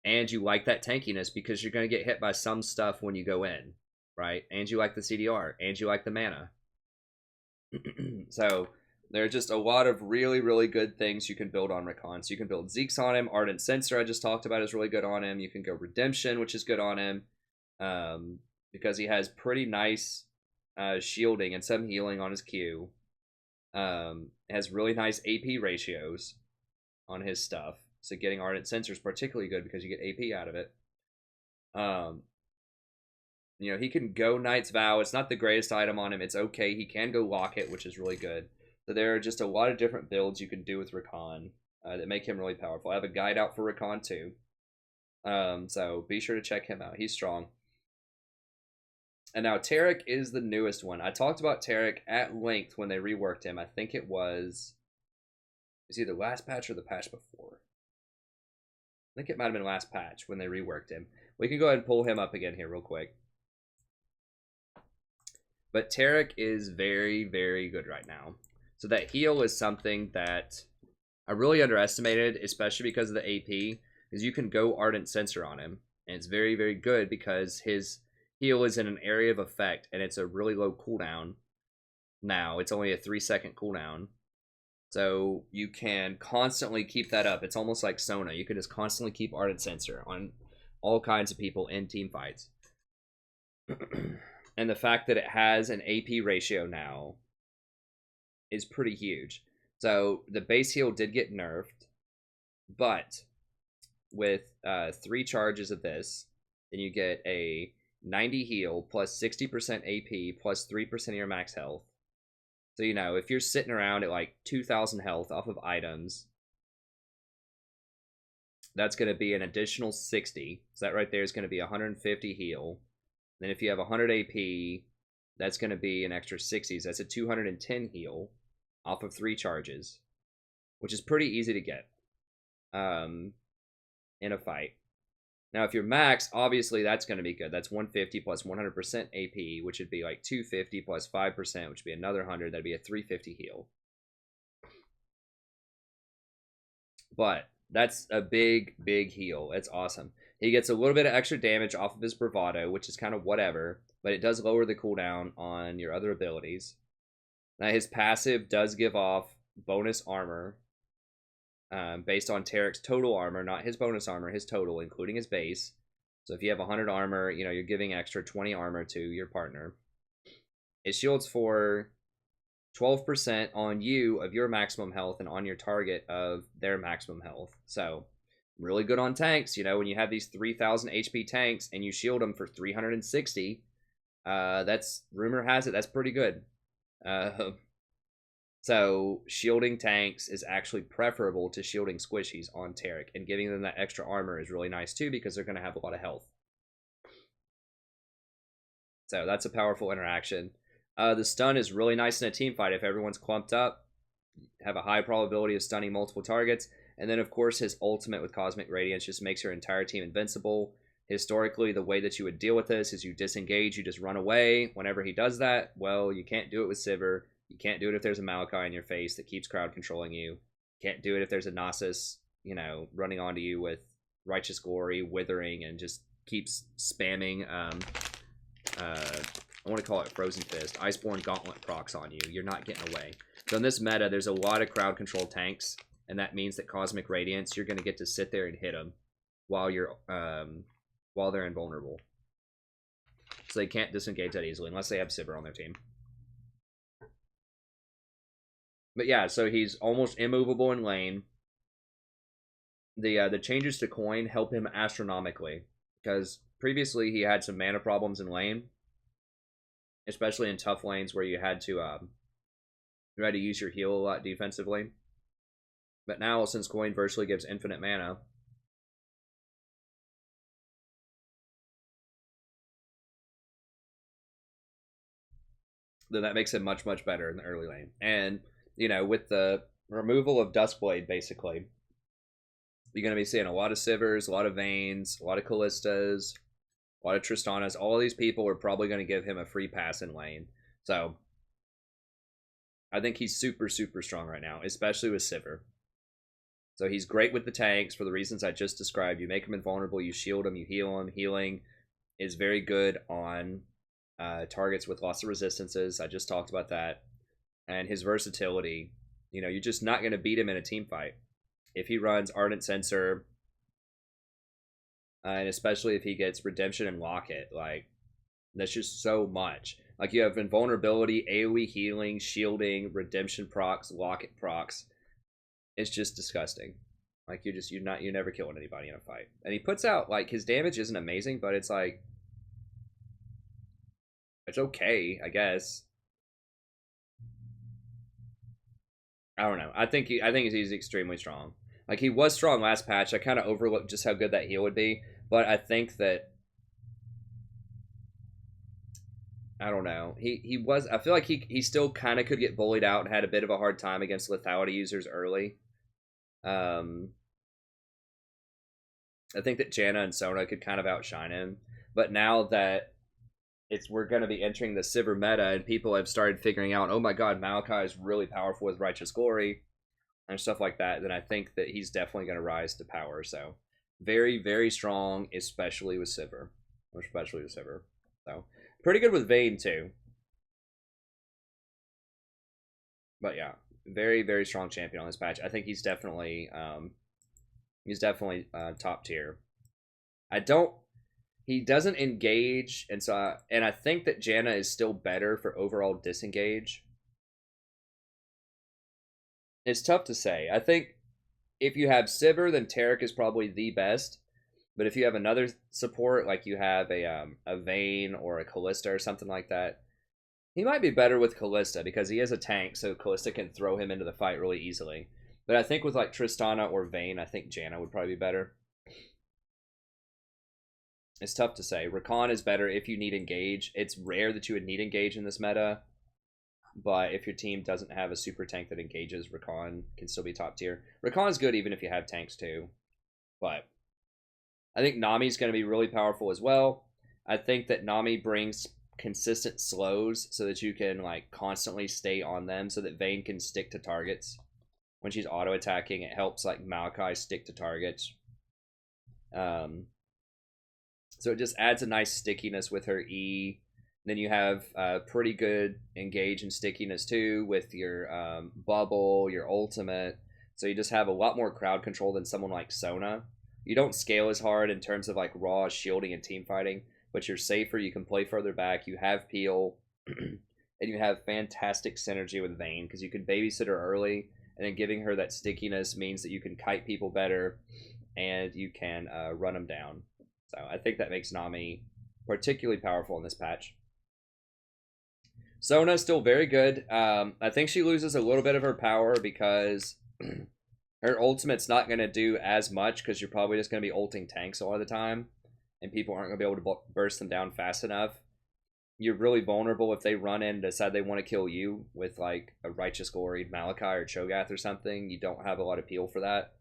And you like that tankiness because you're going to get hit by some stuff when you go in, right? And you like the CDR, and you like the mana. So there are just a lot of really, really good things you can build on Rakan. So you can build Zeke's on him. Ardent Sensor I just talked about is really good on him. You can go Redemption, which is good on him. Because he has pretty nice shielding and some healing on his Q. Has really nice AP ratios on his stuff. So getting Ardent Sensor is particularly good because you get AP out of it. You know, he can go Knight's Vow. It's not the greatest item on him. It's okay. He can go Locket, which is really good. So there are just a lot of different builds you can do with Rakan that make him really powerful. I have a guide out for Rakan too. So be sure to check him out. He's strong. And now Taric is the newest one. I talked about Taric at length when they reworked him. I think it was either last patch or the patch before. I think it might have been last patch when they reworked him. We can go ahead and pull him up again here real quick. But Taric is very, very good right now. So that heal is something that I really underestimated, especially because of the AP, is you can go Ardent Sensor on him. And it's very, very good because his heal is in an area of effect, and it's a really low cooldown. Now, it's only a 3-second cooldown. So you can constantly keep that up. It's almost like Sona. You can just constantly keep Ardent Sensor on all kinds of people in team fights. And the fact that it has an AP ratio now is pretty huge. So the base heal did get nerfed, but with 3 charges of this, then you get a 90 heal plus 60% AP plus 3% of your max health. So, you know, if you're sitting around at like 2,000 health off of items, that's going to be an additional 60. So that right there is going to be 150 heal. Then if you have 100 AP, that's going to be an extra 60s. That's a 210 heal off of 3 charges, which is pretty easy to get in a fight. Now, if you're max, obviously that's going to be good. That's 150 plus 100% AP, which would be like 250 plus 5%, which would be another 100. That'd be a 350 heal. But that's a big, big heal. It's awesome. He gets a little bit of extra damage off of his Bravado, which is kind of whatever, but it does lower the cooldown on your other abilities. Now, his passive does give off bonus armor based on Taric's total armor, not his bonus armor, his total, including his base. So if you have 100 armor, you know, you're giving extra 20 armor to your partner. It shields for 12% on you of your maximum health and on your target of their maximum health. So really good on tanks. You know, when you have these 3,000 HP tanks and you shield them for 360, that's, rumor has it, that's pretty good. So shielding tanks is actually preferable to shielding squishies on Taric, and giving them that extra armor is really nice too because they're going to have a lot of health. So that's a powerful interaction. The stun is really nice in a team fight if everyone's clumped up. Have a high probability of stunning multiple targets. And then, of course, his ultimate with Cosmic Radiance just makes your entire team invincible. Historically, the way that you would deal with this is you disengage, you just run away. Whenever he does that, well, you can't do it with Sivir. You can't do it if there's a Maokai in your face that keeps crowd controlling you. You can't do it if there's a Nasus, you know, running onto you with Righteous Glory, Withering, and just keeps spamming, I want to call it Frozen Fist, Iceborne Gauntlet procs on you. You're not getting away. So in this meta, there's a lot of crowd control tanks, and that means that Cosmic Radiance, you're going to get to sit there and hit them while they're invulnerable. So they can't disengage that easily unless they have Sivir on their team. But yeah, so he's almost immovable in lane. The changes to coin help him astronomically, because previously he had some mana problems in lane, especially in tough lanes where you had to use your heal a lot defensively. But now, since coin virtually gives infinite mana, then that makes him much, much better in the early lane. And, you know, with the removal of Duskblade, basically, you're going to be seeing a lot of Sivirs, a lot of Vaynes, a lot of Kalistas, a lot of Tristanas. All of these people are probably going to give him a free pass in lane. So, I think he's super, super strong right now, especially with Sivir. So he's great with the tanks for the reasons I just described. You make him invulnerable, you shield him, you heal him. Healing is very good on targets with lots of resistances. I just talked about that. And his versatility, you know, you're just not going to beat him in a team fight. If he runs Ardent Censer, and especially if he gets Redemption and Locket, like, that's just so much. Like, you have invulnerability, AoE healing, shielding, redemption procs, locket procs. It's just disgusting. Like, you're never killing anybody in a fight. And he puts out, like, his damage isn't amazing, but it's like, it's okay, I guess. I don't know. I think he's extremely strong. Like, he was strong last patch. I kind of overlooked just how good that heal would be, but I think that, I don't know. He was. I feel like he still kind of could get bullied out and had a bit of a hard time against lethality users early. I think that Janna and Sona could kind of outshine him, but now that we're going to be entering the Sivir meta and people have started figuring out, oh my god, Maokai is really powerful with Righteous Glory and stuff like that, then I think that he's definitely going to rise to power. So very, very strong, especially with Sivir. So pretty good with Vayne too. But yeah, very, very strong champion on this patch. I think he's definitely top tier. He doesn't engage, and I think that Janna is still better for overall disengage. It's tough to say. I think if you have Sivir, then Taric is probably the best. But if you have another support, like you have a Vayne or a Kalista or something like that, he might be better with Kalista because he is a tank, so Kalista can throw him into the fight really easily. But I think with like Tristana or Vayne, I think Janna would probably be better. It's tough to say. Rakan is better if you need engage. It's rare that you would need engage in this meta, but if your team doesn't have a super tank that engages, Rakan can still be top tier. Rakan's good even if you have tanks too, but I think Nami's going to be really powerful as well. I think that Nami brings consistent slows so that you can like constantly stay on them so that Vayne can stick to targets. When she's auto attacking, it helps like Maokai stick to targets. So it just adds a nice stickiness with her E. Then you have pretty good engage and stickiness too with your bubble, your ultimate. So you just have a lot more crowd control than someone like Sona. You don't scale as hard in terms of like raw shielding and team fighting, but you're safer. You can play further back. You have peel, and you have fantastic synergy with Vayne because you can babysit her early, and then giving her that stickiness means that you can kite people better, and you can run them down. So I think that makes Nami particularly powerful in this patch. Sona is still very good. I think she loses a little bit of her power because her ultimate's not going to do as much because you're probably just going to be ulting tanks a lot of the time, and people aren't going to be able to burst them down fast enough. You're really vulnerable if they run in and decide they want to kill you with like a Righteous Glory, Malachi, or Cho'Gath or something. You don't have a lot of peel for that.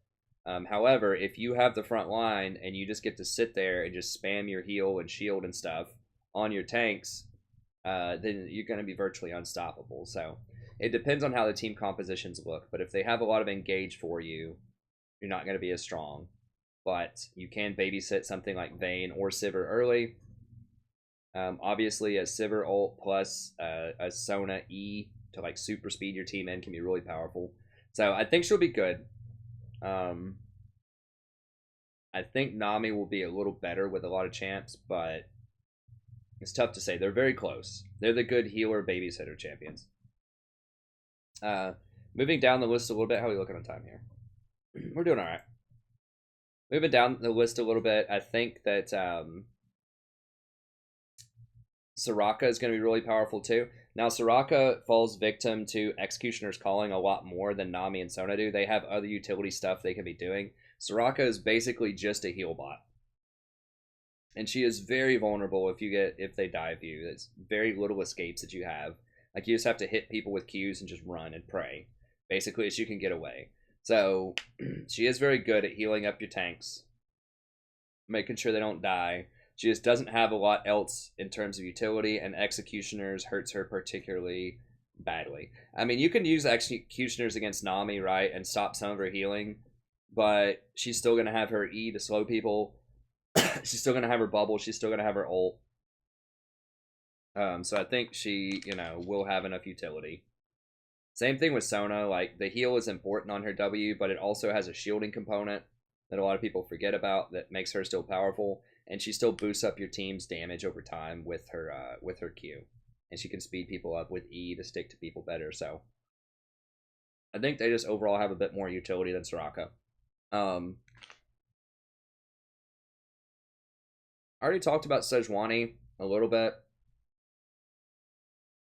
However, if you have the front line and you just get to sit there and just spam your heal and shield and stuff on your tanks, then you're going to be virtually unstoppable. So it depends on how the team compositions look. But if they have a lot of engage for you, you're not going to be as strong. but you can babysit something like Vayne or Sivir early. Obviously, a Sivir ult plus a Sona E to like super speed your team in can be really powerful. So I think she'll be good. I think Nami will be a little better with a lot of champs, but it's tough to say. They're very close. They're the good healer babysitter champions. Moving down the list a little bit. How are we looking on time here? We're doing all right. Moving down the list a little bit, I think that Soraka is going to be really powerful too. Now, Soraka falls victim to Executioner's Calling a lot more than Nami and Sona do. They have other utility stuff they can be doing. Soraka is basically just a heal bot. And she is very vulnerable if they dive you. There's very little escapes that you have. Like, you just have to hit people with Qs and just run and pray. Basically, as you can get away. So, she is very good at healing up your tanks. Making sure they don't die. She just doesn't have a lot else in terms of utility, and Executioners hurts her particularly badly. I mean, you can use Executioners against Nami, right, and stop some of her healing, but she's still going to have her E to slow people. She's still going to have her bubble. She's still going to have her ult. So I think she, will have enough utility. Same thing with Sona. Like, the heal is important on her W, but it also has a shielding component that a lot of people forget about that makes her still powerful. And she still boosts up your team's damage over time with her Q. And she can speed people up with E to stick to people better. So I think they just overall have a bit more utility than Soraka. I already talked about Sejuani a little bit.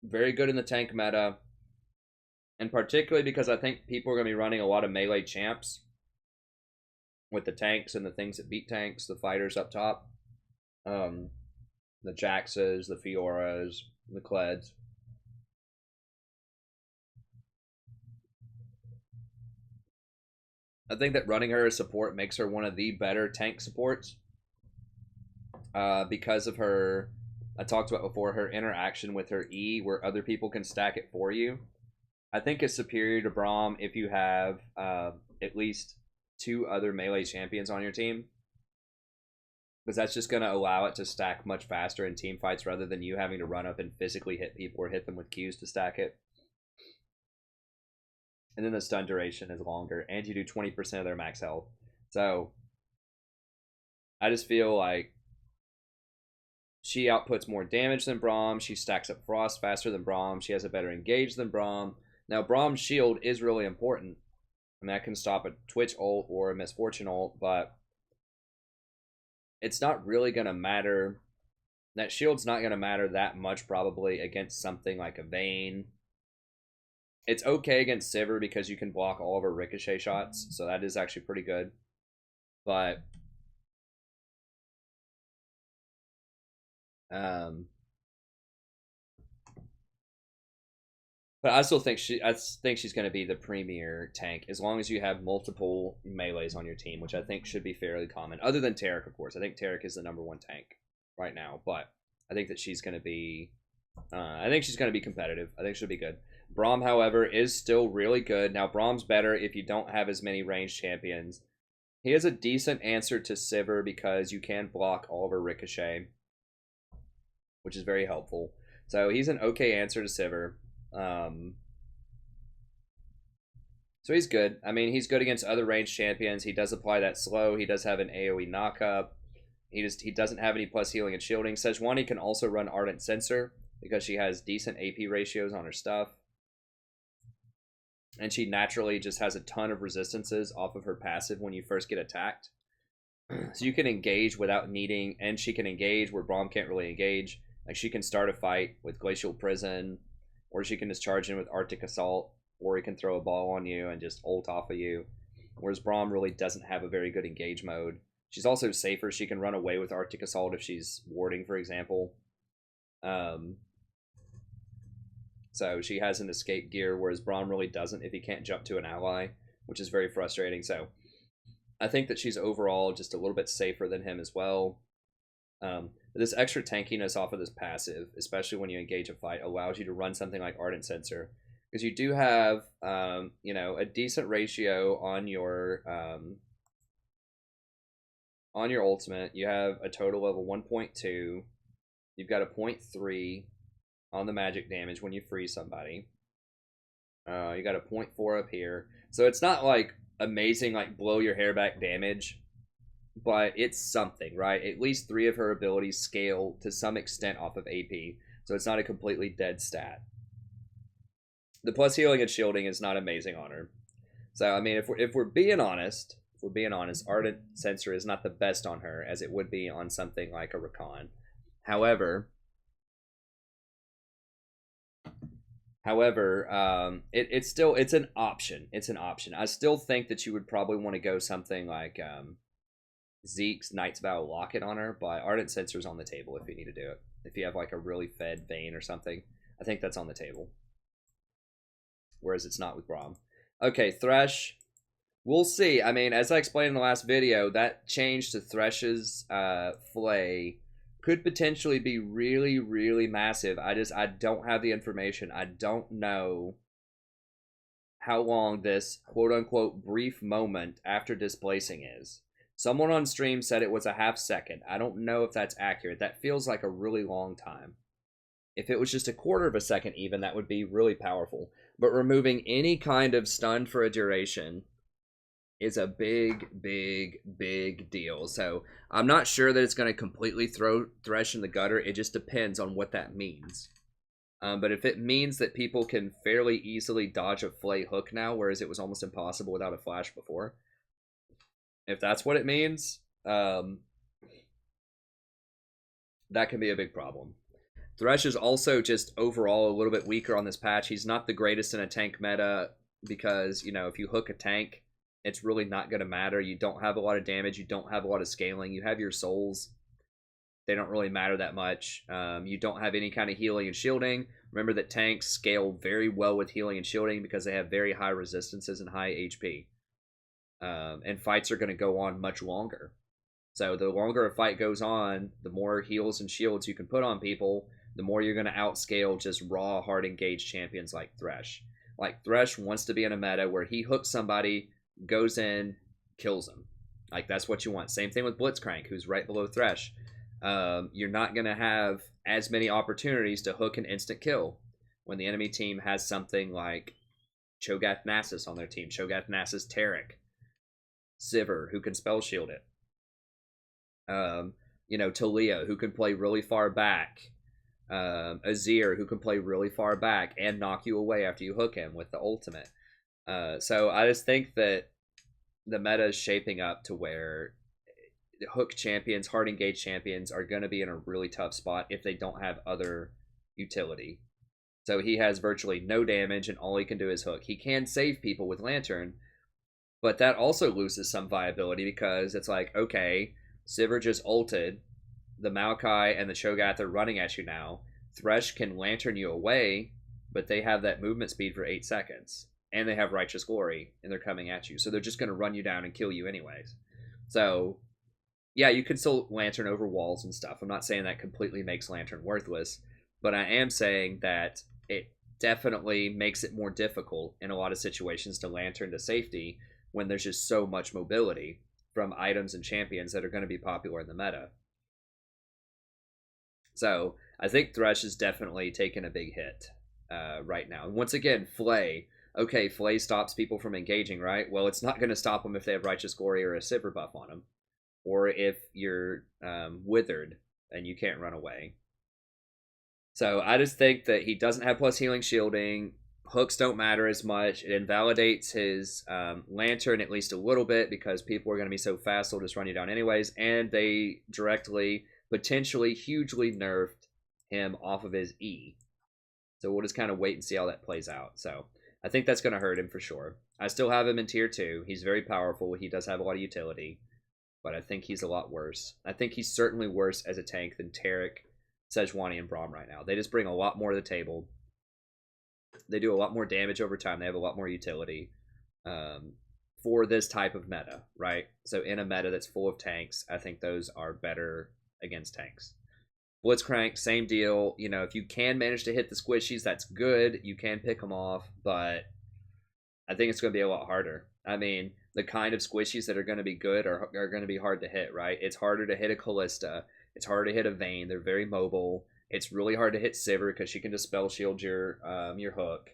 Very good in the tank meta. And particularly because I think people are going to be running a lot of melee champs with the tanks and the things that beat tanks, the fighters up top. The Jaxes, the Fioras, the Kleds. I think that running her as support makes her one of the better tank supports. Because of her, I talked about before, her interaction with her E, where other people can stack it for you. I think it's superior to Braum if you have at least 2 other melee champions on your team. Because that's just going to allow it to stack much faster in team fights rather than you having to run up and physically hit people or hit them with Qs to stack it. And then the stun duration is longer, and you do 20% of their max health. So, I just feel like she outputs more damage than Braum. She stacks up Frost faster than Braum. She has a better engage than Braum. Now, Braum's shield is really important. And that can stop a Twitch ult or a Misfortune ult, but it's not really going to matter. That shield's not going to matter that much probably against something like a Vayne. It's okay against Sivir because you can block all of her ricochet shots, so that is actually pretty good. But I still think she's going to be the premier tank as long as you have multiple melees on your team, which I think should be fairly common. Other than Taric, of course. I think Taric is the #1 tank right now, but I think that she's going to be competitive. I think she'll be good. Braum, however, is still really good. Now, Braum's better if you don't have as many ranged champions. He has a decent answer to Sivir because you can block all of her ricochet, which is very helpful. So he's an okay answer to Sivir. So he's good. I mean, he's good against other ranged champions. He does apply that slow. He does have an AoE knockup. He doesn't have any plus healing and shielding. Sejuani can also run Ardent Censer because she has decent AP ratios on her stuff. And she naturally just has a ton of resistances off of her passive when you first get attacked. So you can engage without needing, and she can engage where Braum can't really engage. Like, she can start a fight with Glacial Prison, or she can just charge in with Arctic Assault, or he can throw a ball on you and just ult off of you. Whereas Braum really doesn't have a very good engage mode. She's also safer. She can run away with Arctic Assault if she's warding, for example. So she has an escape gear, whereas Braum really doesn't if he can't jump to an ally, which is very frustrating. So I think that she's overall just a little bit safer than him as well. This extra tankiness off of this passive, especially when you engage a fight, allows you to run something like Ardent Censer. Because you do have, a decent ratio on your on your ultimate, you have a total of a 1.2. You've got a 0.3 on the magic damage when you freeze somebody. You got a 0.4 up here. So it's not like amazing, like blow your hair back damage, but it's something, right? At least 3 of her abilities scale to some extent off of AP, so it's not a completely dead stat. The plus healing and shielding is not amazing on her. So I mean, if we're being honest, Ardent Sensor is not the best on her as it would be on something like a Rakan. However, it's an option. It's an option. I still think that you would probably want to go something like Zeke's Knight's Vow Locket on her, but Ardent Sensor's on the table if you need to do it. If you have like a really fed Vayne or something, I think that's on the table. Whereas it's not with Braum. Okay, Thresh. We'll see. I mean, as I explained in the last video, that change to Thresh's Flay could potentially be really, really massive. I don't have the information. I don't know how long this quote-unquote brief moment after displacing is. Someone on stream said it was a half second. I don't know if that's accurate. That feels like a really long time. If it was just a quarter of a second even, that would be really powerful. But removing any kind of stun for a duration is a big, big, big deal. So I'm not sure that it's going to completely throw Thresh in the gutter. It just depends on what that means. But if it means that people can fairly easily dodge a Flay hook now, whereas it was almost impossible without a flash before, if that's what it means, that can be a big problem. Thresh is also just overall a little bit weaker on this patch. He's not the greatest in a tank meta because, you know, if you hook a tank, it's really not going to matter. You don't have a lot of damage. You don't have a lot of scaling. You have your souls. They don't really matter that much. You don't have any kind of healing and shielding. Remember that tanks scale very well with healing and shielding because they have very high resistances and high HP. And fights are going to go on much longer. So the longer a fight goes on, the more heals and shields you can put on people, the more you're going to outscale just raw, hard engaged champions like Thresh. Like, Thresh wants to be in a meta where he hooks somebody, goes in, kills them. Like, that's what you want. Same thing with Blitzcrank, who's right below Thresh. You're not going to have as many opportunities to hook an instant kill when the enemy team has something like Cho'Gath Nasus on their team. Cho'Gath Nasus Taric. Sivir, who can spell shield it. You know, Talia, who can play really far back. Azir, who can play really far back and knock you away after you hook him with the ultimate. So I just think that the meta is shaping up to where hook champions, hard engaged champions are going to be in a really tough spot if they don't have other utility. So he has virtually no damage and all he can do is hook. He can save people with Lantern, but that also loses some viability because it's like, okay, Sivir just ulted, the Maokai and the Cho'Gath are running at you now. Thresh can Lantern you away, but they have that movement speed for 8 seconds. And they have Righteous Glory, and they're coming at you. So they're just going to run you down and kill you anyways. So, yeah, you can still Lantern over walls and stuff. I'm not saying that completely makes Lantern worthless, but I am saying that it definitely makes it more difficult in a lot of situations to Lantern to safety when there's just so much mobility from items and champions that are going to be popular in the meta. So, I think Thresh is definitely taking a big hit right now. And once again, Flay. Okay, Flay stops people from engaging, right? Well, it's not going to stop them if they have Righteous Glory or a Sivir buff on them. Or if you're withered and you can't run away. So I just think that he doesn't have plus healing shielding. Hooks don't matter as much. It invalidates his Lantern at least a little bit because people are going to be so fast they'll just run you down anyways. And they directly, potentially, hugely nerfed him off of his E. So we'll just kind of wait and see how that plays out. So I think that's going to hurt him for sure. I still have him in tier 2. He's very powerful. He does have a lot of utility. But I think he's a lot worse. I think he's certainly worse as a tank than Taric, Sejuani, and Braum right now. They just bring a lot more to the table. They do a lot more damage over time. They have a lot more utility for this type of meta, right? So in a meta that's full of tanks, I think those are better against tanks. Blitzcrank, same deal. You know, if you can manage to hit the squishies, that's good. You can pick them off, but I think it's going to be a lot harder. I mean, the kind of squishies that are going to be good are going to be hard to hit, right? It's harder to hit a Kalista. It's harder to hit a Vayne. They're very mobile. It's really hard to hit Sivir because she can dispel shield your hook.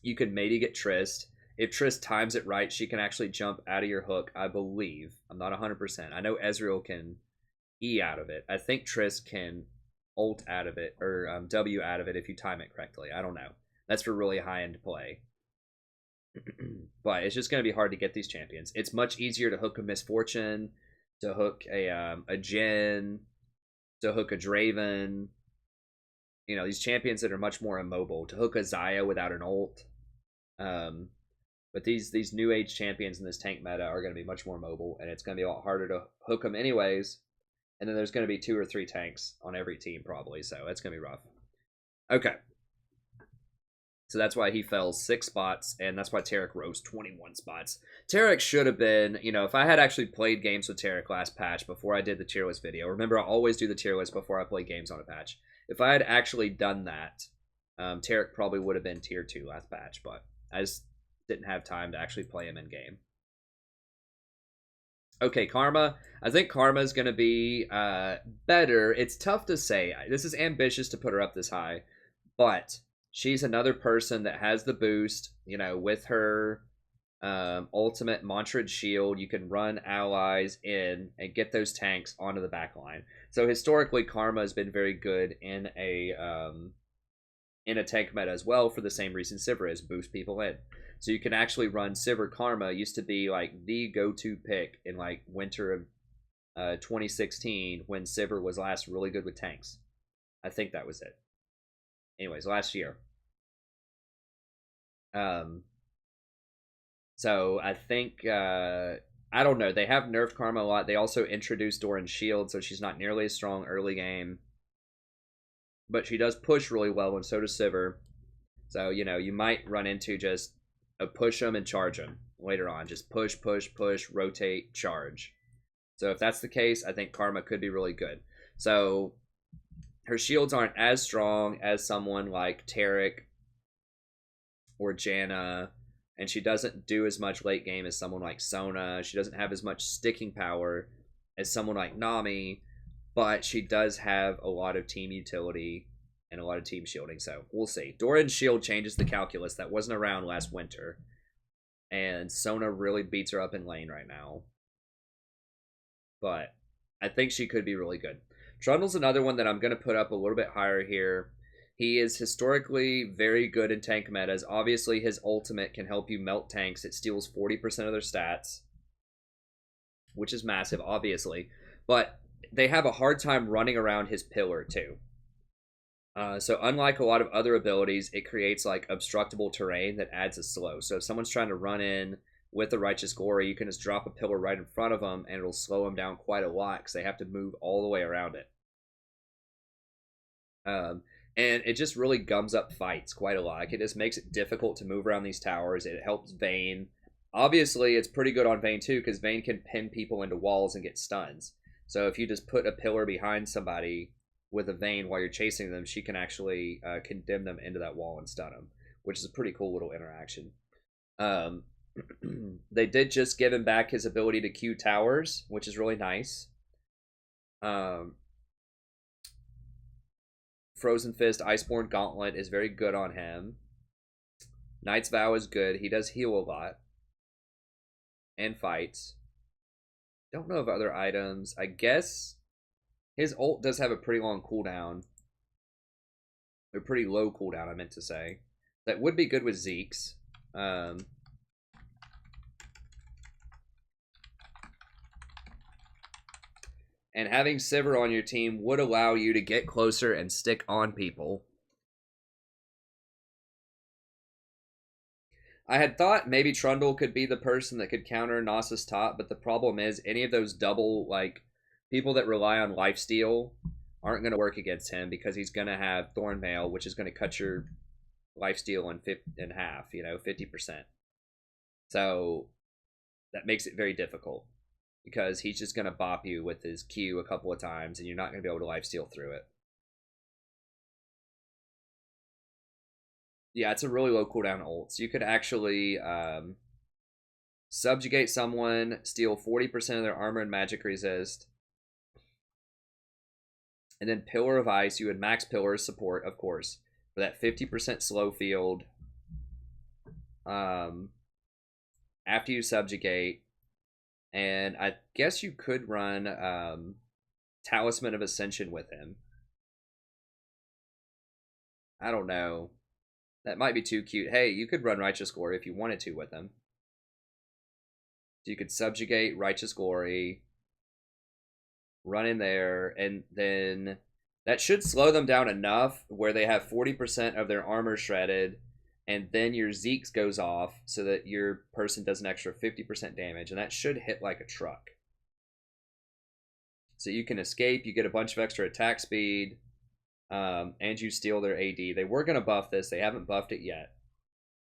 You could maybe get Trist. If Trist times it right, she can actually jump out of your hook, I believe. I'm not 100%. I know Ezreal can E out of it. I think Trist can ult out of it, or W out of it if you time it correctly. I don't know. That's for really high-end play. But it's just going to be hard to get these champions. It's much easier to hook a Misfortune, to hook a Jhin, to hook a Draven. You know, these champions that are much more immobile. To hook a Xayah without an ult. But these new age champions in this tank meta are going to be much more mobile, and it's going to be a lot harder to hook them anyways. And then there's going to be 2 or 3 tanks on every team probably, so that's going to be rough. Okay. So that's why he fell 6 spots, and that's why Taric rose 21 spots. Taric should have been, you know, if I had actually played games with Taric last patch before I did the tier list video. Remember, I always do the tier list before I play games on a patch. If I had actually done that, Taric probably would have been tier 2 last patch, but I just didn't have time to actually play him in game. Okay, Karma. I think Karma is going to be better. It's tough to say. This is ambitious to put her up this high, but she's another person that has the boost. You know, with her ultimate Mantra'd Shield, you can run allies in and get those tanks onto the back line. So historically, Karma has been very good in a tank meta as well for the same reason Sivir is, boost people in. So you can actually run Sivir Karma. Used to be like the go-to pick in like winter of 2016 when Sivir was last really good with tanks. I think that was it. Anyways, last year. So I think I don't know. They have nerfed Karma a lot. They also introduced Doran's Shield, so she's not nearly as strong early game. But she does push really well, and so does Sivir. So, you know, you might run into just a push them and charge them later on. Just push, push, push, rotate, charge. So if that's the case, I think Karma could be really good. So her shields aren't as strong as someone like Taric or Janna, and she doesn't do as much late game as someone like Sona. She doesn't have as much sticking power as someone like Nami, but she does have a lot of team utility and a lot of team shielding, so we'll see. Doran's Shield changes the calculus. That wasn't around last winter, and Sona really beats her up in lane right now. But I think she could be really good. Trundle's another one that I'm going to put up a little bit higher here. He is historically very good in tank metas. Obviously, his ultimate can help you melt tanks. It steals 40% of their stats, which is massive, obviously. But they have a hard time running around his pillar, too. So unlike a lot of other abilities, it creates like obstructable terrain that adds a slow. So if someone's trying to run in with a Righteous Glory, you can just drop a pillar right in front of them, and it'll slow them down quite a lot because they have to move all the way around it. And it just really gums up fights quite a lot. Like, it just makes it difficult to move around these towers. It helps Vayne. Obviously, it's pretty good on Vayne too, because Vayne can pin people into walls and get stuns. So if you just put a pillar behind somebody with a Vayne while you're chasing them, she can actually condemn them into that wall and stun them, which is a pretty cool little interaction. They did just give him back his ability to queue towers, which is really nice. Frozen Fist, Iceborne Gauntlet is very good on him. Knight's Vow is good. He does heal a lot. And fights. Don't know of other items. I guess his ult does have a pretty long cooldown. A pretty low cooldown, I meant to say. That would be good with Zeke's. And having Sivir on your team would allow you to get closer and stick on people. I had thought maybe Trundle could be the person that could counter Nasus top, but the problem is any of those double, like, people that rely on lifesteal aren't going to work against him because he's going to have Thornmail, which is going to cut your lifesteal in half, you know, 50%. So that makes it very difficult because he's just going to bop you with his Q a couple of times and you're not going to be able to lifesteal through it. Yeah, it's a really low cooldown ult. So you could actually subjugate someone, steal 40% of their armor and magic resist. And then Pillar of Ice, you would max Pillar support, of course, for that 50% slow field. After you subjugate. And I guess you could run Talisman of Ascension with him. I don't know. That might be too cute. Hey, you could run Righteous Glory if you wanted to with him. So you could subjugate Righteous Glory, run in there, and then that should slow them down enough where they have 40% of their armor shredded, and then your Zeke's goes off so that your person does an extra 50% damage, and that should hit like a truck. So you can escape, you get a bunch of extra attack speed, and you steal their AD. They were going to buff this, they haven't buffed it yet,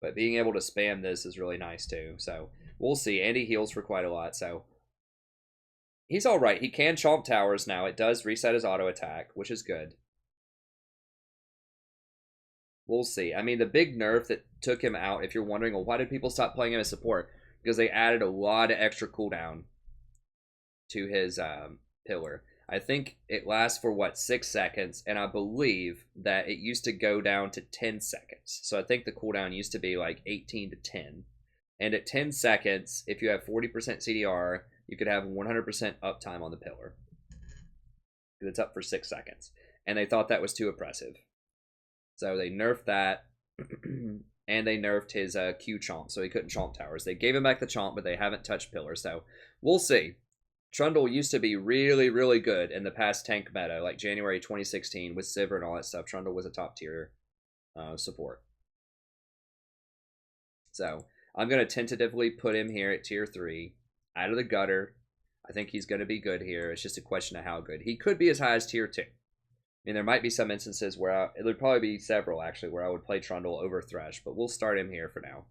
but being able to spam this is really nice too. So we'll see. And he heals for quite a lot, so he's alright. He can chomp towers now. It does reset his auto attack, which is good. We'll see. I mean, the big nerf that took him out, if you're wondering, well, why did people stop playing him as support? Because they added a lot of extra cooldown to his pillar. I think it lasts for, what, 6 seconds, and I believe that it used to go down to 10 seconds. So I think the cooldown used to be like 18 to 10. And at 10 seconds, if you have 40% CDR, you could have 100% uptime on the pillar. Because it's up for 6 seconds. And they thought that was too oppressive. So they nerfed that, and they nerfed his Q chomp, so he couldn't chomp towers. They gave him back the chomp, but they haven't touched pillar, so we'll see. Trundle used to be really, really good in the past tank meta, like January 2016 with Sivir and all that stuff. Trundle was a top tier support. So I'm going to tentatively put him here at tier 3, out of the gutter. I think he's going to be good here. It's just a question of how good. He could be as high as tier 2. I mean, there might be some instances where there'd probably be several, actually, where I would play Trundle over Thresh, but we'll start him here for now.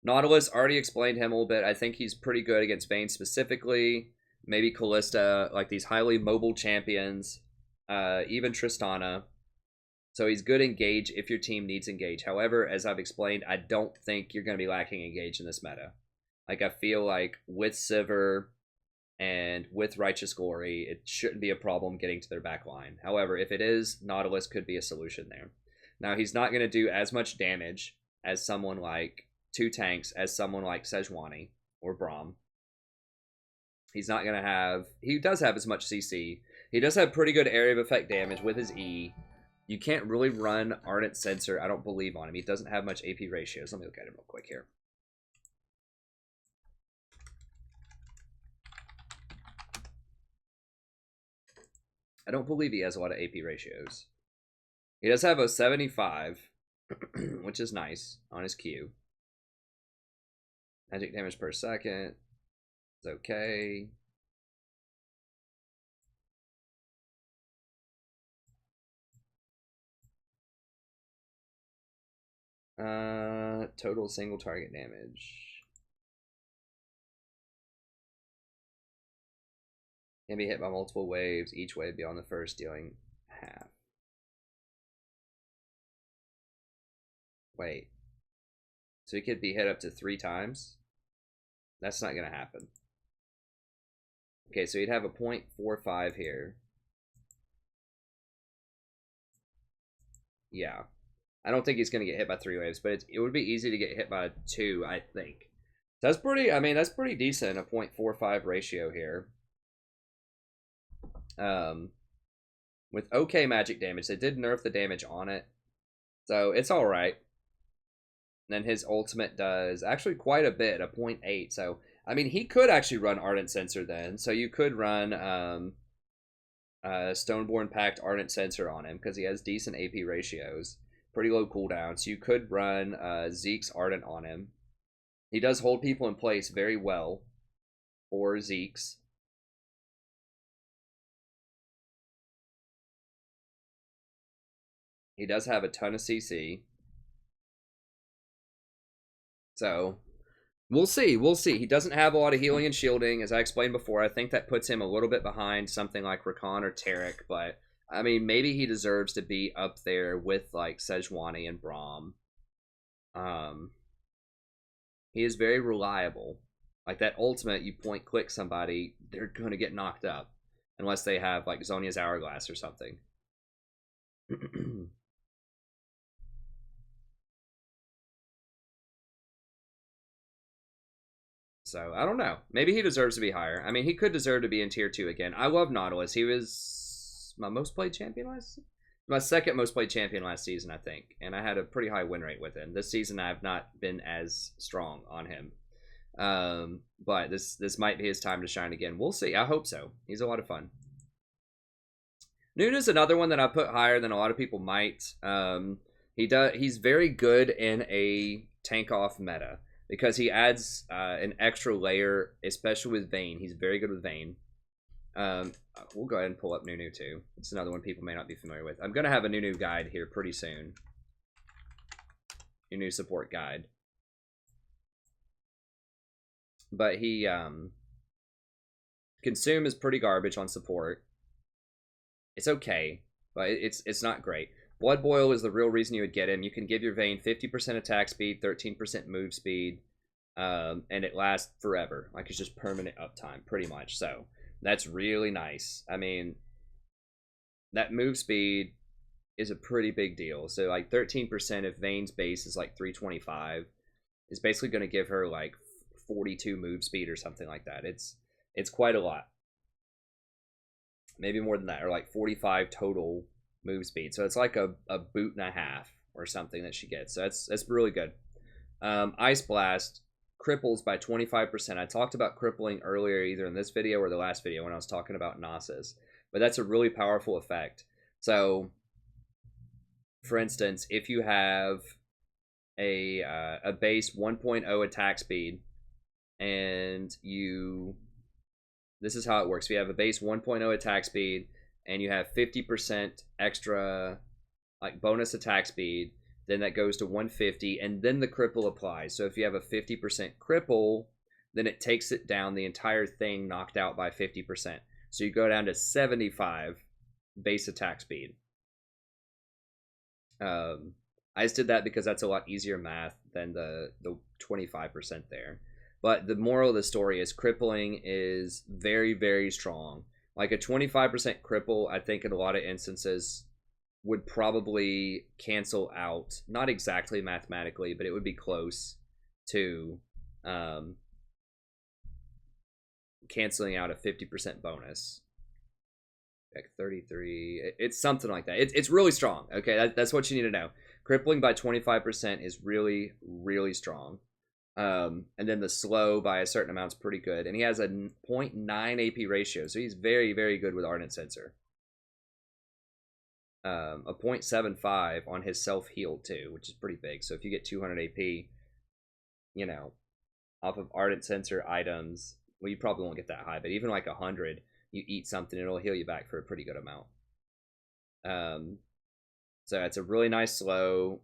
Nautilus, already explained him a little bit. I think he's pretty good against Vayne specifically. Maybe Kalista, like these highly mobile champions. Even Tristana. So he's good engage if your team needs engage. However, as I've explained, I don't think you're going to be lacking engage in this meta. Like, I feel like with Sivir and with Righteous Glory, it shouldn't be a problem getting to their back line. However, if it is, Nautilus could be a solution there. Now, he's not going to do as much damage as someone like 2 tanks, as someone like Sejuani or Braum. He's not going to have... He does have as much CC. He does have pretty good area of effect damage with his E. You can't really run Ardent Sensor, I don't believe, on him. He doesn't have much AP ratios. Let me look at him real quick here. I don't believe he has a lot of AP ratios. He does have a 75, which is nice, on his Q. Magic damage per second. It's okay. Total single target damage. Can be hit by multiple waves, each wave beyond the first dealing half. Wait. So he could be hit up to 3 times? That's not going to happen. Okay, so he'd have a 0.45 here. Yeah. I don't think he's going to get hit by 3 waves, but it would be easy to get hit by 2, I think. So that's pretty, I mean, that's pretty decent, a 0.45 ratio here. With okay magic damage. They did nerf the damage on it, so it's alright. Then his ultimate does actually quite a bit, a 0.8. So, I mean, he could actually run Ardent Sensor then. So you could run Stoneborn Pact Ardent Sensor on him because he has decent AP ratios. Pretty low cooldown. So you could run Zeke's Ardent on him. He does hold people in place very well for Zeke's. He does have a ton of CC. So, we'll see. We'll see. He doesn't have a lot of healing and shielding, as I explained before. I think that puts him a little bit behind something like Rakan or Taric. But, I mean, maybe he deserves to be up there with, like, Sejuani and Braum. He is very reliable. Like that ultimate, you point click somebody, they're gonna get knocked up. Unless they have like Zhonya's Hourglass or something. So, I don't know. Maybe he deserves to be higher. I mean, he could deserve to be in tier 2 again. I love Nautilus. He was my most played champion my second most played champion last season, I think. And I had a pretty high win rate with him. This season, I have not been as strong on him. But this might be his time to shine again. We'll see. I hope so. He's a lot of fun. Nunu's another one that I put higher than a lot of people might. He's very good in a tank off meta because he adds an extra layer, especially with Vayne. He's very good with Vayne. We'll go ahead and pull up Nunu too. It's another one people may not be familiar with. I'm going to have a Nunu guide here pretty soon. Nunu support guide. But he, consume is pretty garbage on support. It's okay, but it's not great. Blood Boil is the real reason you would get him. You can give your Vayne 50% attack speed, 13% move speed, and it lasts forever. Like, it's just permanent uptime, pretty much. So, that's really nice. I mean, that move speed is a pretty big deal. So, like, 13% if Vayne's base is, like, 325 is basically going to give her, like, 42 move speed or something like that. It's quite a lot. Maybe more than that, or like 45 total move speed. So it's like a boot and a half or something that she gets. So that's really good. Ice Blast cripples by 25%. I talked about crippling earlier, either in this video or the last video when I was talking about Nasus. But that's a really powerful effect. So, for instance, if you have a base 1.0 attack speed, and this is how it works. We have a base 1.0 attack speed, and you have 50% extra like bonus attack speed. Then that goes to 150, and then the cripple applies. So if you have a 50% cripple, then it takes it down, the entire thing knocked out by 50%. So you go down to 75 base attack speed. I just did that because that's a lot easier math than the 25% there. But the moral of the story is crippling is very, very strong. Like a 25% cripple, I think in a lot of instances would probably cancel out, not exactly mathematically, but it would be close to canceling out a 50% bonus. Like 33, it's something like that. It's really strong, okay? That's what you need to know. Crippling by 25% is really, really strong. And then the slow by a certain amount is pretty good. And he has a 0.9 AP ratio, so he's very, very good with Ardent Sensor. A 0.75 on his self-heal too, which is pretty big. So if you get 200 AP, you know, off of Ardent Sensor items, well, you probably won't get that high, but even like 100, you eat something, it'll heal you back for a pretty good amount. So it's a really nice slow.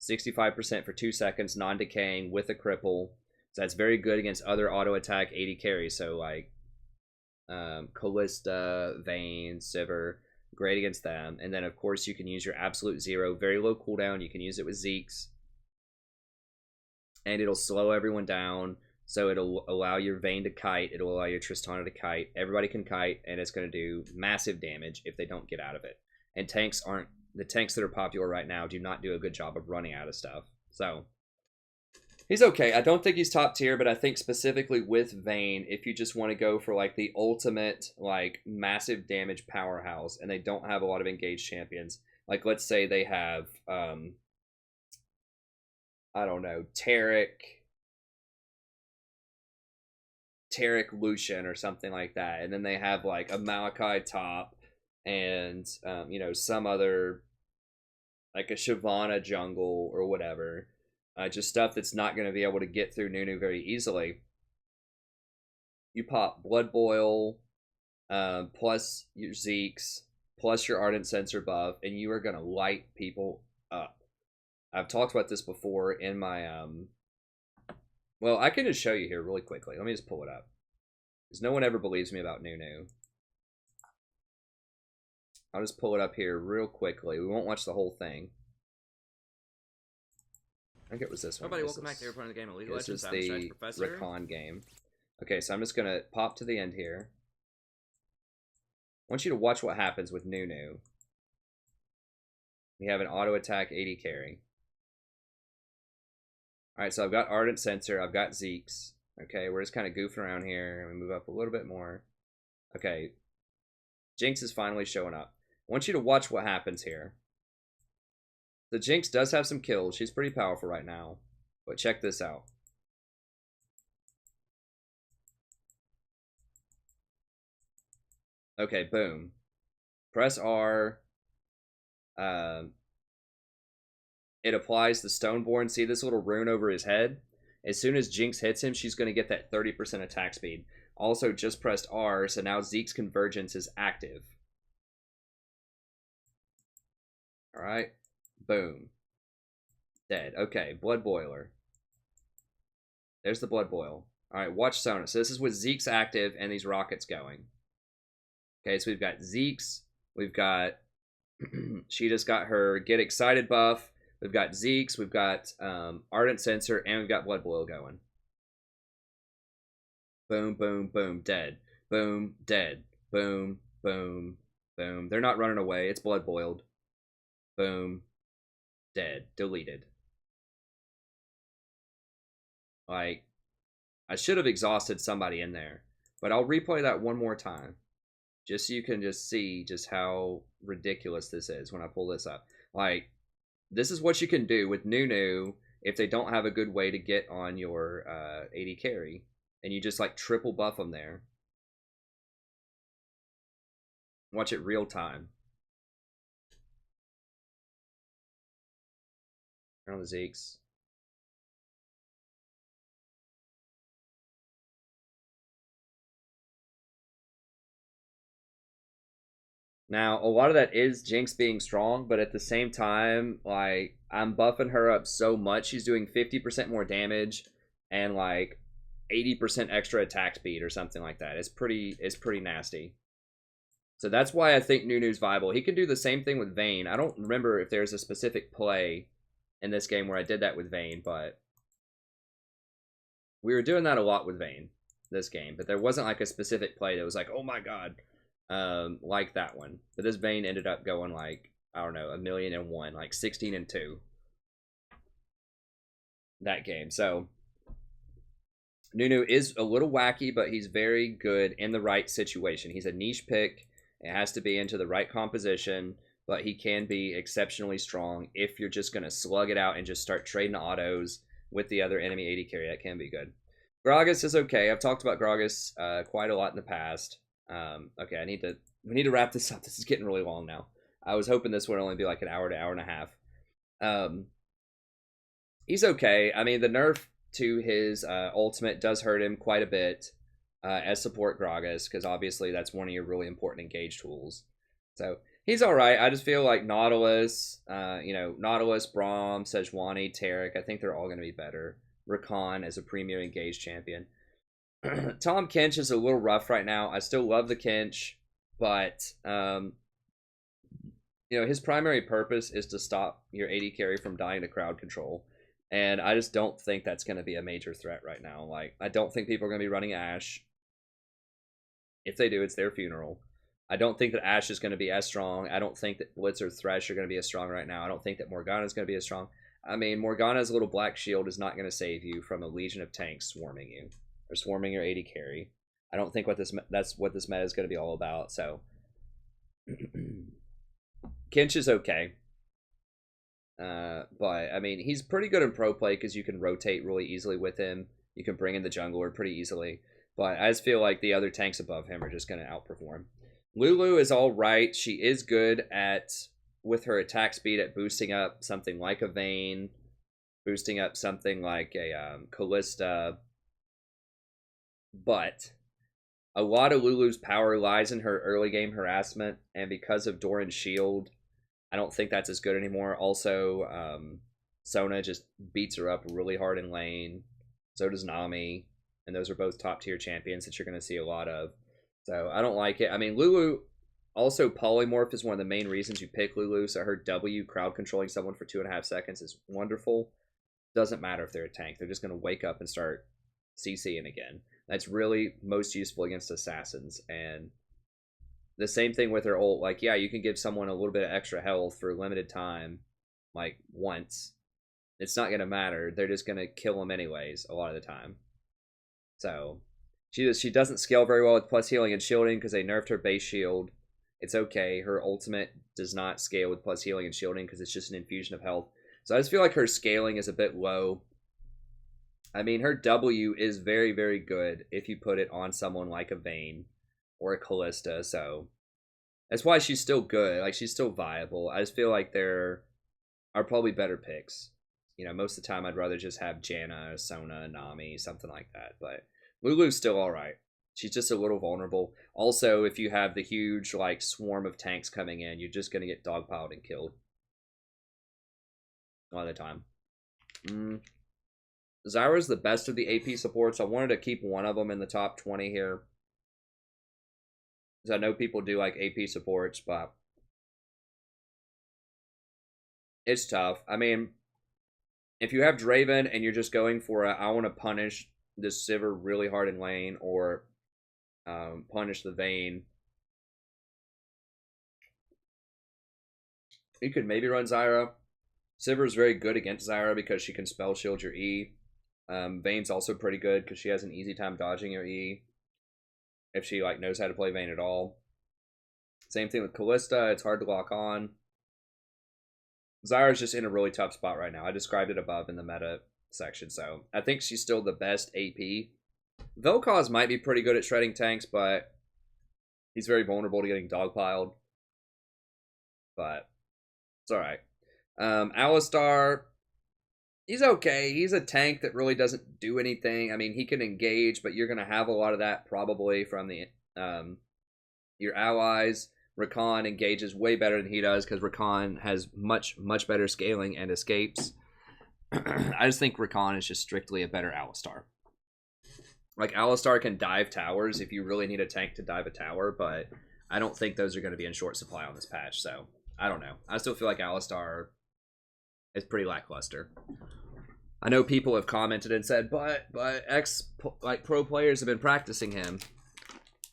65% for 2 seconds, non-decaying with a cripple. So that's very good against other auto attack 80 carries. So like Kalista, Vayne, Sivir, great against them. And then of course you can use your absolute zero, very low cooldown. You can use it with Zeke's, and it'll slow everyone down. So it'll allow your Vayne to kite. It'll allow your Tristana to kite. Everybody can kite, and it's going to do massive damage if they don't get out of it. And tanks aren't. The tanks that are popular right now do not do a good job of running out of stuff. So, he's okay. I don't think he's top tier, but I think specifically with Vayne, if you just want to go for, like, the ultimate, like, massive damage powerhouse, and they don't have a lot of engaged champions, like, let's say they have, I don't know, Taric Lucian or something like that, and then they have, like, a Malachi top, and you know, some other like a Shyvana jungle or whatever, just stuff that's not going to be able to get through Nunu very easily. You pop Blood Boil, plus your Zeke's, plus your Ardent Sensor buff, and you are going to light people up. I've talked about this before in my well, I can just show you here really quickly. Let me just pull it up, because no one ever believes me about Nunu. I'll just pull it up here real quickly. We won't watch the whole thing. think it was this one. Everybody, welcome back to Airplane of the Game of League of This Legends. is I'm the Stretch Professor. Rakan game. Okay, so I'm just gonna pop to the end here. I want you to watch what happens with Nunu. We have an auto attack 80 carry. Alright, so I've got Ardent Sensor, I've got Zeke's. Okay, we're just kind of goofing around here, and we move up a little bit more. Okay, Jinx is finally showing up. I want you to watch what happens here. The Jinx does have some kills, she's pretty powerful right now. But check this out. Okay, boom. Press R. It applies the Stoneborn. See this little rune over his head? As soon as Jinx hits him, she's going to get that 30% attack speed. Also, just pressed R, so now Zeke's Convergence is active. Alright. Boom. Dead. Okay, Blood Boiler. There's the Blood Boil. Alright, watch Sona. So this is with Zeke's active and these rockets going. Okay, so we've got Zeke's. We've got... she just got her Get Excited buff. We've got Zeke's, we've got Ardent Sensor, and we've got Blood Boil going. Boom, boom, boom, dead. Boom, dead. Boom, boom, boom. They're not running away. It's Blood Boiled. Boom, dead. Deleted. Like, I should have exhausted somebody in there. But I'll replay that one more time. Just so you can just see just how ridiculous this is when I pull this up. Like, this is what you can do with Nunu if they don't have a good way to get on your 80 carry. And you just like triple buff them there. Watch it real time. Turn on the Zeke's. Now, a lot of that is Jinx being strong, but at the same time, like, I'm buffing her up so much. She's doing 50% more damage and, like, 80% extra attack speed or something like that. It's pretty nasty. So that's why I think Nunu's viable. He can do the same thing with Vayne. I don't remember if there's a specific play in this game where I did that with Vayne, but we were doing that a lot with Vayne this game. But there wasn't, like, a specific play that was like, oh my god. Like that one. But this Vayne ended up going like, I don't know, 1,000,001, like 16-2. That game. So Nunu is a little wacky, but he's very good in the right situation. He's a niche pick. It has to be into the right composition, but he can be exceptionally strong if you're just going to slug it out and just start trading autos with the other enemy 80 carry. That can be good. Gragas is okay. I've talked about Gragas quite a lot in the past. Okay, we need to wrap this up. This is getting really long now. I was hoping this would only be like an hour to hour and a half. He's okay. I mean, the nerf to his ultimate does hurt him quite a bit as support Gragas, because obviously that's one of your really important engage tools. So he's alright. I just feel like Nautilus, Nautilus, Braum, Sejuani, Taric, I think they're all going to be better. Rakan as a premier engage champion. Tahm Kench is a little rough right now. I still love the Kench, but his primary purpose is to stop your 80 carry from dying to crowd control, and I just don't think that's going to be a major threat right now. Like, I don't think people are going to be running Ashe. If they do, it's their funeral. I don't think that Ashe is going to be as strong. I don't think that Blitz or Thresh are going to be as strong right now. I don't think that Morgana is going to be as strong. I mean, Morgana's little black shield is not going to save you from a legion of tanks swarming you. Or swarming your 80 carry. I don't think that's what this meta is going to be all about. So Kench is okay, but I mean, he's pretty good in pro play because you can rotate really easily with him. You can bring in the jungler pretty easily, but I just feel like the other tanks above him are just going to outperform. Lulu is all right. She is good with her attack speed at boosting up something like a Vayne, boosting up something like a Kalista. But a lot of Lulu's power lies in her early game harassment, and because of Doran's shield, I don't think that's as good anymore. Also, Sona just beats her up really hard in lane. So does Nami, and those are both top tier champions that you're going to see a lot of. So I don't like it. I mean, Lulu, also polymorph is one of the main reasons you pick Lulu. So her W crowd controlling someone for 2.5 seconds is wonderful. doesn't matter if they're a tank. They're just going to wake up and start CCing again. That's really most useful against assassins. And the same thing with her ult. Like, yeah, you can give someone a little bit of extra health for a limited time, like once. It's not going to matter. They're just going to kill them anyways a lot of the time. So she doesn't scale very well with plus healing and shielding because they nerfed her base shield. It's okay. Her ultimate does not scale with plus healing and shielding because it's just an infusion of health. So I just feel like her scaling is a bit low. I mean, her W is very, very good if you put it on someone like a Vayne or a Kalista. So that's why she's still good. Like, she's still viable. I just feel like there are probably better picks. You know, most of the time I'd rather just have Janna, Sona, Nami, something like that. But Lulu's still alright. She's just a little vulnerable. Also, if you have the huge, like, swarm of tanks coming in, you're just going to get dogpiled and killed. A lot of the time. Zyra's the best of the AP supports. I wanted to keep one of them in the top 20 here. Because I know people do like AP supports, but it's tough. I mean, if you have Draven and you're just going for I want to punish this Sivir really hard in lane, or punish the Vayne, you could maybe run Zyra. Sivir is very good against Zyra because she can spell shield your E. Vayne's also pretty good because she has an easy time dodging your E if she like knows how to play Vayne at all. Same thing with Kalista. It's hard to lock on. Zyra's just in a really tough spot right now. I described it above in the meta section, so I think she's still the best AP. Vel'Koz might be pretty good at shredding tanks, but he's very vulnerable to getting dogpiled. But it's alright. Alistar, he's okay. He's a tank that really doesn't do anything. I mean, he can engage, but you're going to have a lot of that probably from the your allies. Rakan engages way better than he does because Rakan has much better scaling and escapes. I just think Rakan is just strictly a better Alistar. Like, Alistar can dive towers if you really need a tank to dive a tower, but I don't think those are going to be in short supply on this patch, so I don't know. I still feel like Alistar is pretty lackluster. I know people have commented and said, but pro players have been practicing him.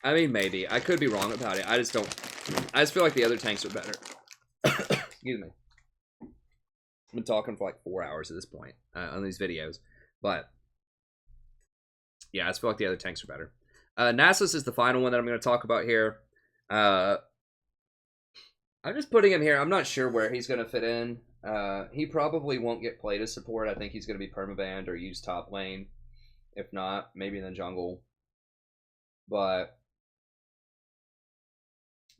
I mean, maybe. I could be wrong about it. I just feel like the other tanks are better. Excuse me. I've been talking for like 4 hours at this point on these videos. But yeah, I just feel like the other tanks are better. Nasus is the final one that I'm going to talk about here. I'm just putting him here. I'm not sure where he's going to fit in. He probably won't get played as support. I think he's going to be permabanned or use top lane. If not, maybe in the jungle. But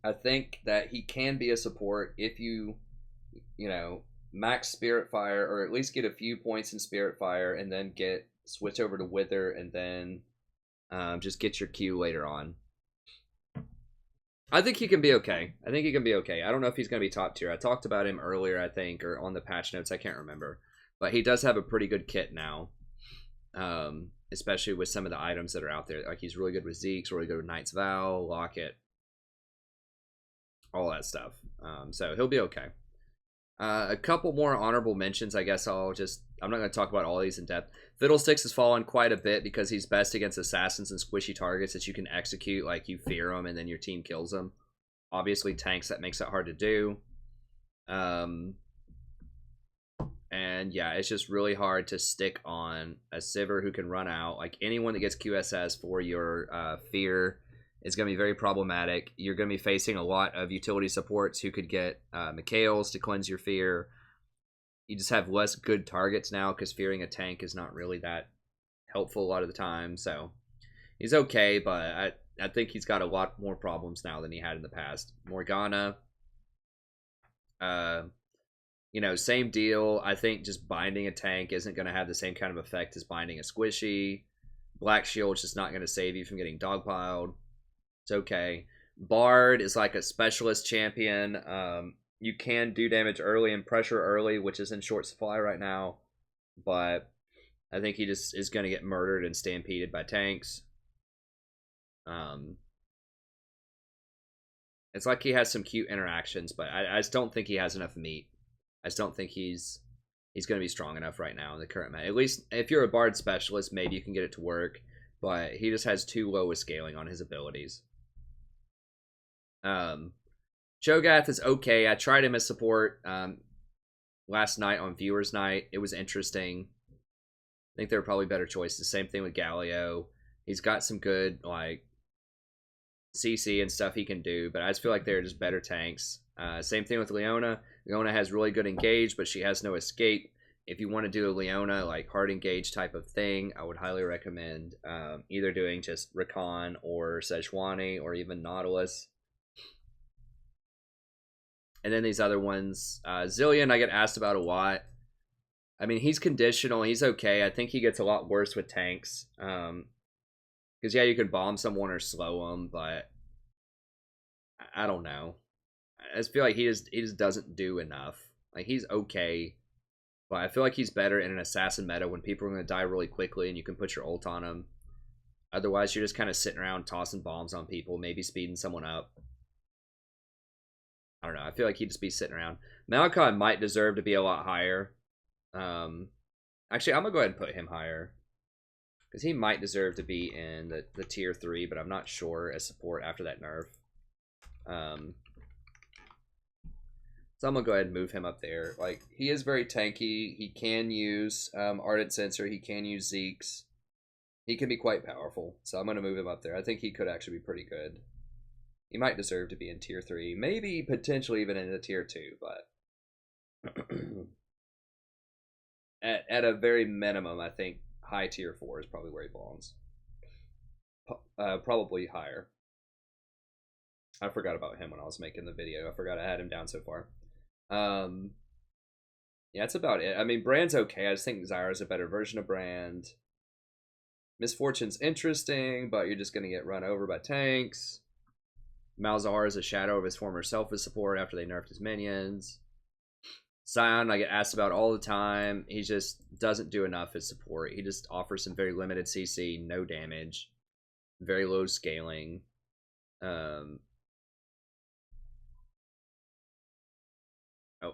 I think that he can be a support if you max Spirit Fire, or at least get a few points in Spirit Fire, and then switch over to Wither, and then just get your Q later on. I think he can be okay. I don't know if he's going to be top tier. I talked about him earlier, I think, or on the patch notes. I can't remember. But he does have a pretty good kit now. Especially with some of the items that are out there. Like, he's really good with Zeke's, really good with Knight's Vow, Locket, all that stuff. So he'll be okay. A couple more honorable mentions, I guess. I'm not going to talk about all these in depth. Fiddlesticks has fallen quite a bit because he's best against assassins and squishy targets that you can execute. Like, you fear them and then your team kills them. Obviously, tanks, that makes it hard to do. And yeah, it's just really hard to stick on a Sivir who can run out. Like, anyone that gets QSS for your fear is going to be very problematic. You're going to be facing a lot of utility supports who could get Mikhails to cleanse your fear. You just have less good targets now because fearing a tank is not really that helpful a lot of the time. So he's okay, but I think he's got a lot more problems now than he had in the past. Morgana, same deal. I think just binding a tank isn't going to have the same kind of effect as binding a squishy. Black Shield's just not going to save you from getting dogpiled. It's okay. Bard is like a specialist champion. You can do damage early and pressure early, which is in short supply right now. But I think he just is going to get murdered and stampeded by tanks. It's like he has some cute interactions, but I just don't think he has enough meat. I just don't think he's he's going to be strong enough right now in the current meta. At least if you're a Bard specialist, maybe you can get it to work. But he just has too low a scaling on his abilities. Cho'Gath is okay. I tried him as support last night on Viewers Night. It was interesting. I think there were probably better choices. Same thing with Galio. He's got some good like CC and stuff he can do, but I just feel like they're just better tanks. Same thing with Leona. Leona has really good engage, but she has no escape. If you want to do a Leona like hard engage type of thing, I would highly recommend either doing just Rakan or Sejuani or even Nautilus. And then these other ones, Zillion I get asked about a lot. I mean, he's conditional. He's okay. I think he gets a lot worse with tanks. Because, yeah, you can bomb someone or slow them, but I don't know. I just feel like he just doesn't do enough. Like, he's okay, but I feel like he's better in an assassin meta when people are going to die really quickly and you can put your ult on them. Otherwise, you're just kind of sitting around tossing bombs on people, maybe speeding someone up. I don't know. I feel like he'd just be sitting around. Malachi might deserve to be a lot higher. Actually, I'm going to go ahead and put him higher. Because he might deserve to be in the tier 3, but I'm not sure as support after that nerf. So I'm going to go ahead and move him up there. Like, he is very tanky. He can use Ardent Sensor. He can use Zeke's. He can be quite powerful. So I'm going to move him up there. I think he could actually be pretty good. He might deserve to be in tier 3. Maybe potentially even in a tier 2, but at a very minimum, I think high tier 4 is probably where he belongs. Probably higher. I forgot about him when I was making the video. I forgot I had him down so far. Yeah, that's about it. I mean, Brand's okay. I just think Zyra's a better version of Brand. Misfortune's interesting, but you're just going to get run over by tanks. Malzahar is a shadow of his former self as support after they nerfed his minions. Sion, I get asked about all the time. He just doesn't do enough as support. He just offers some very limited CC, no damage, very low scaling. Oh,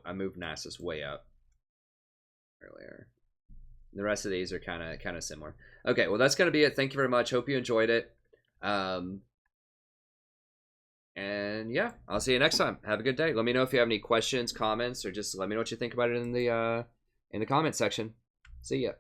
I moved Nasus way up earlier. The rest of these are kind of similar. Okay, well that's gonna be it. Thank you very much. Hope you enjoyed it. And yeah, I'll see you next time. Have a good day. Let me know if you have any questions, comments, or just let me know what you think about it in the comment section. See ya.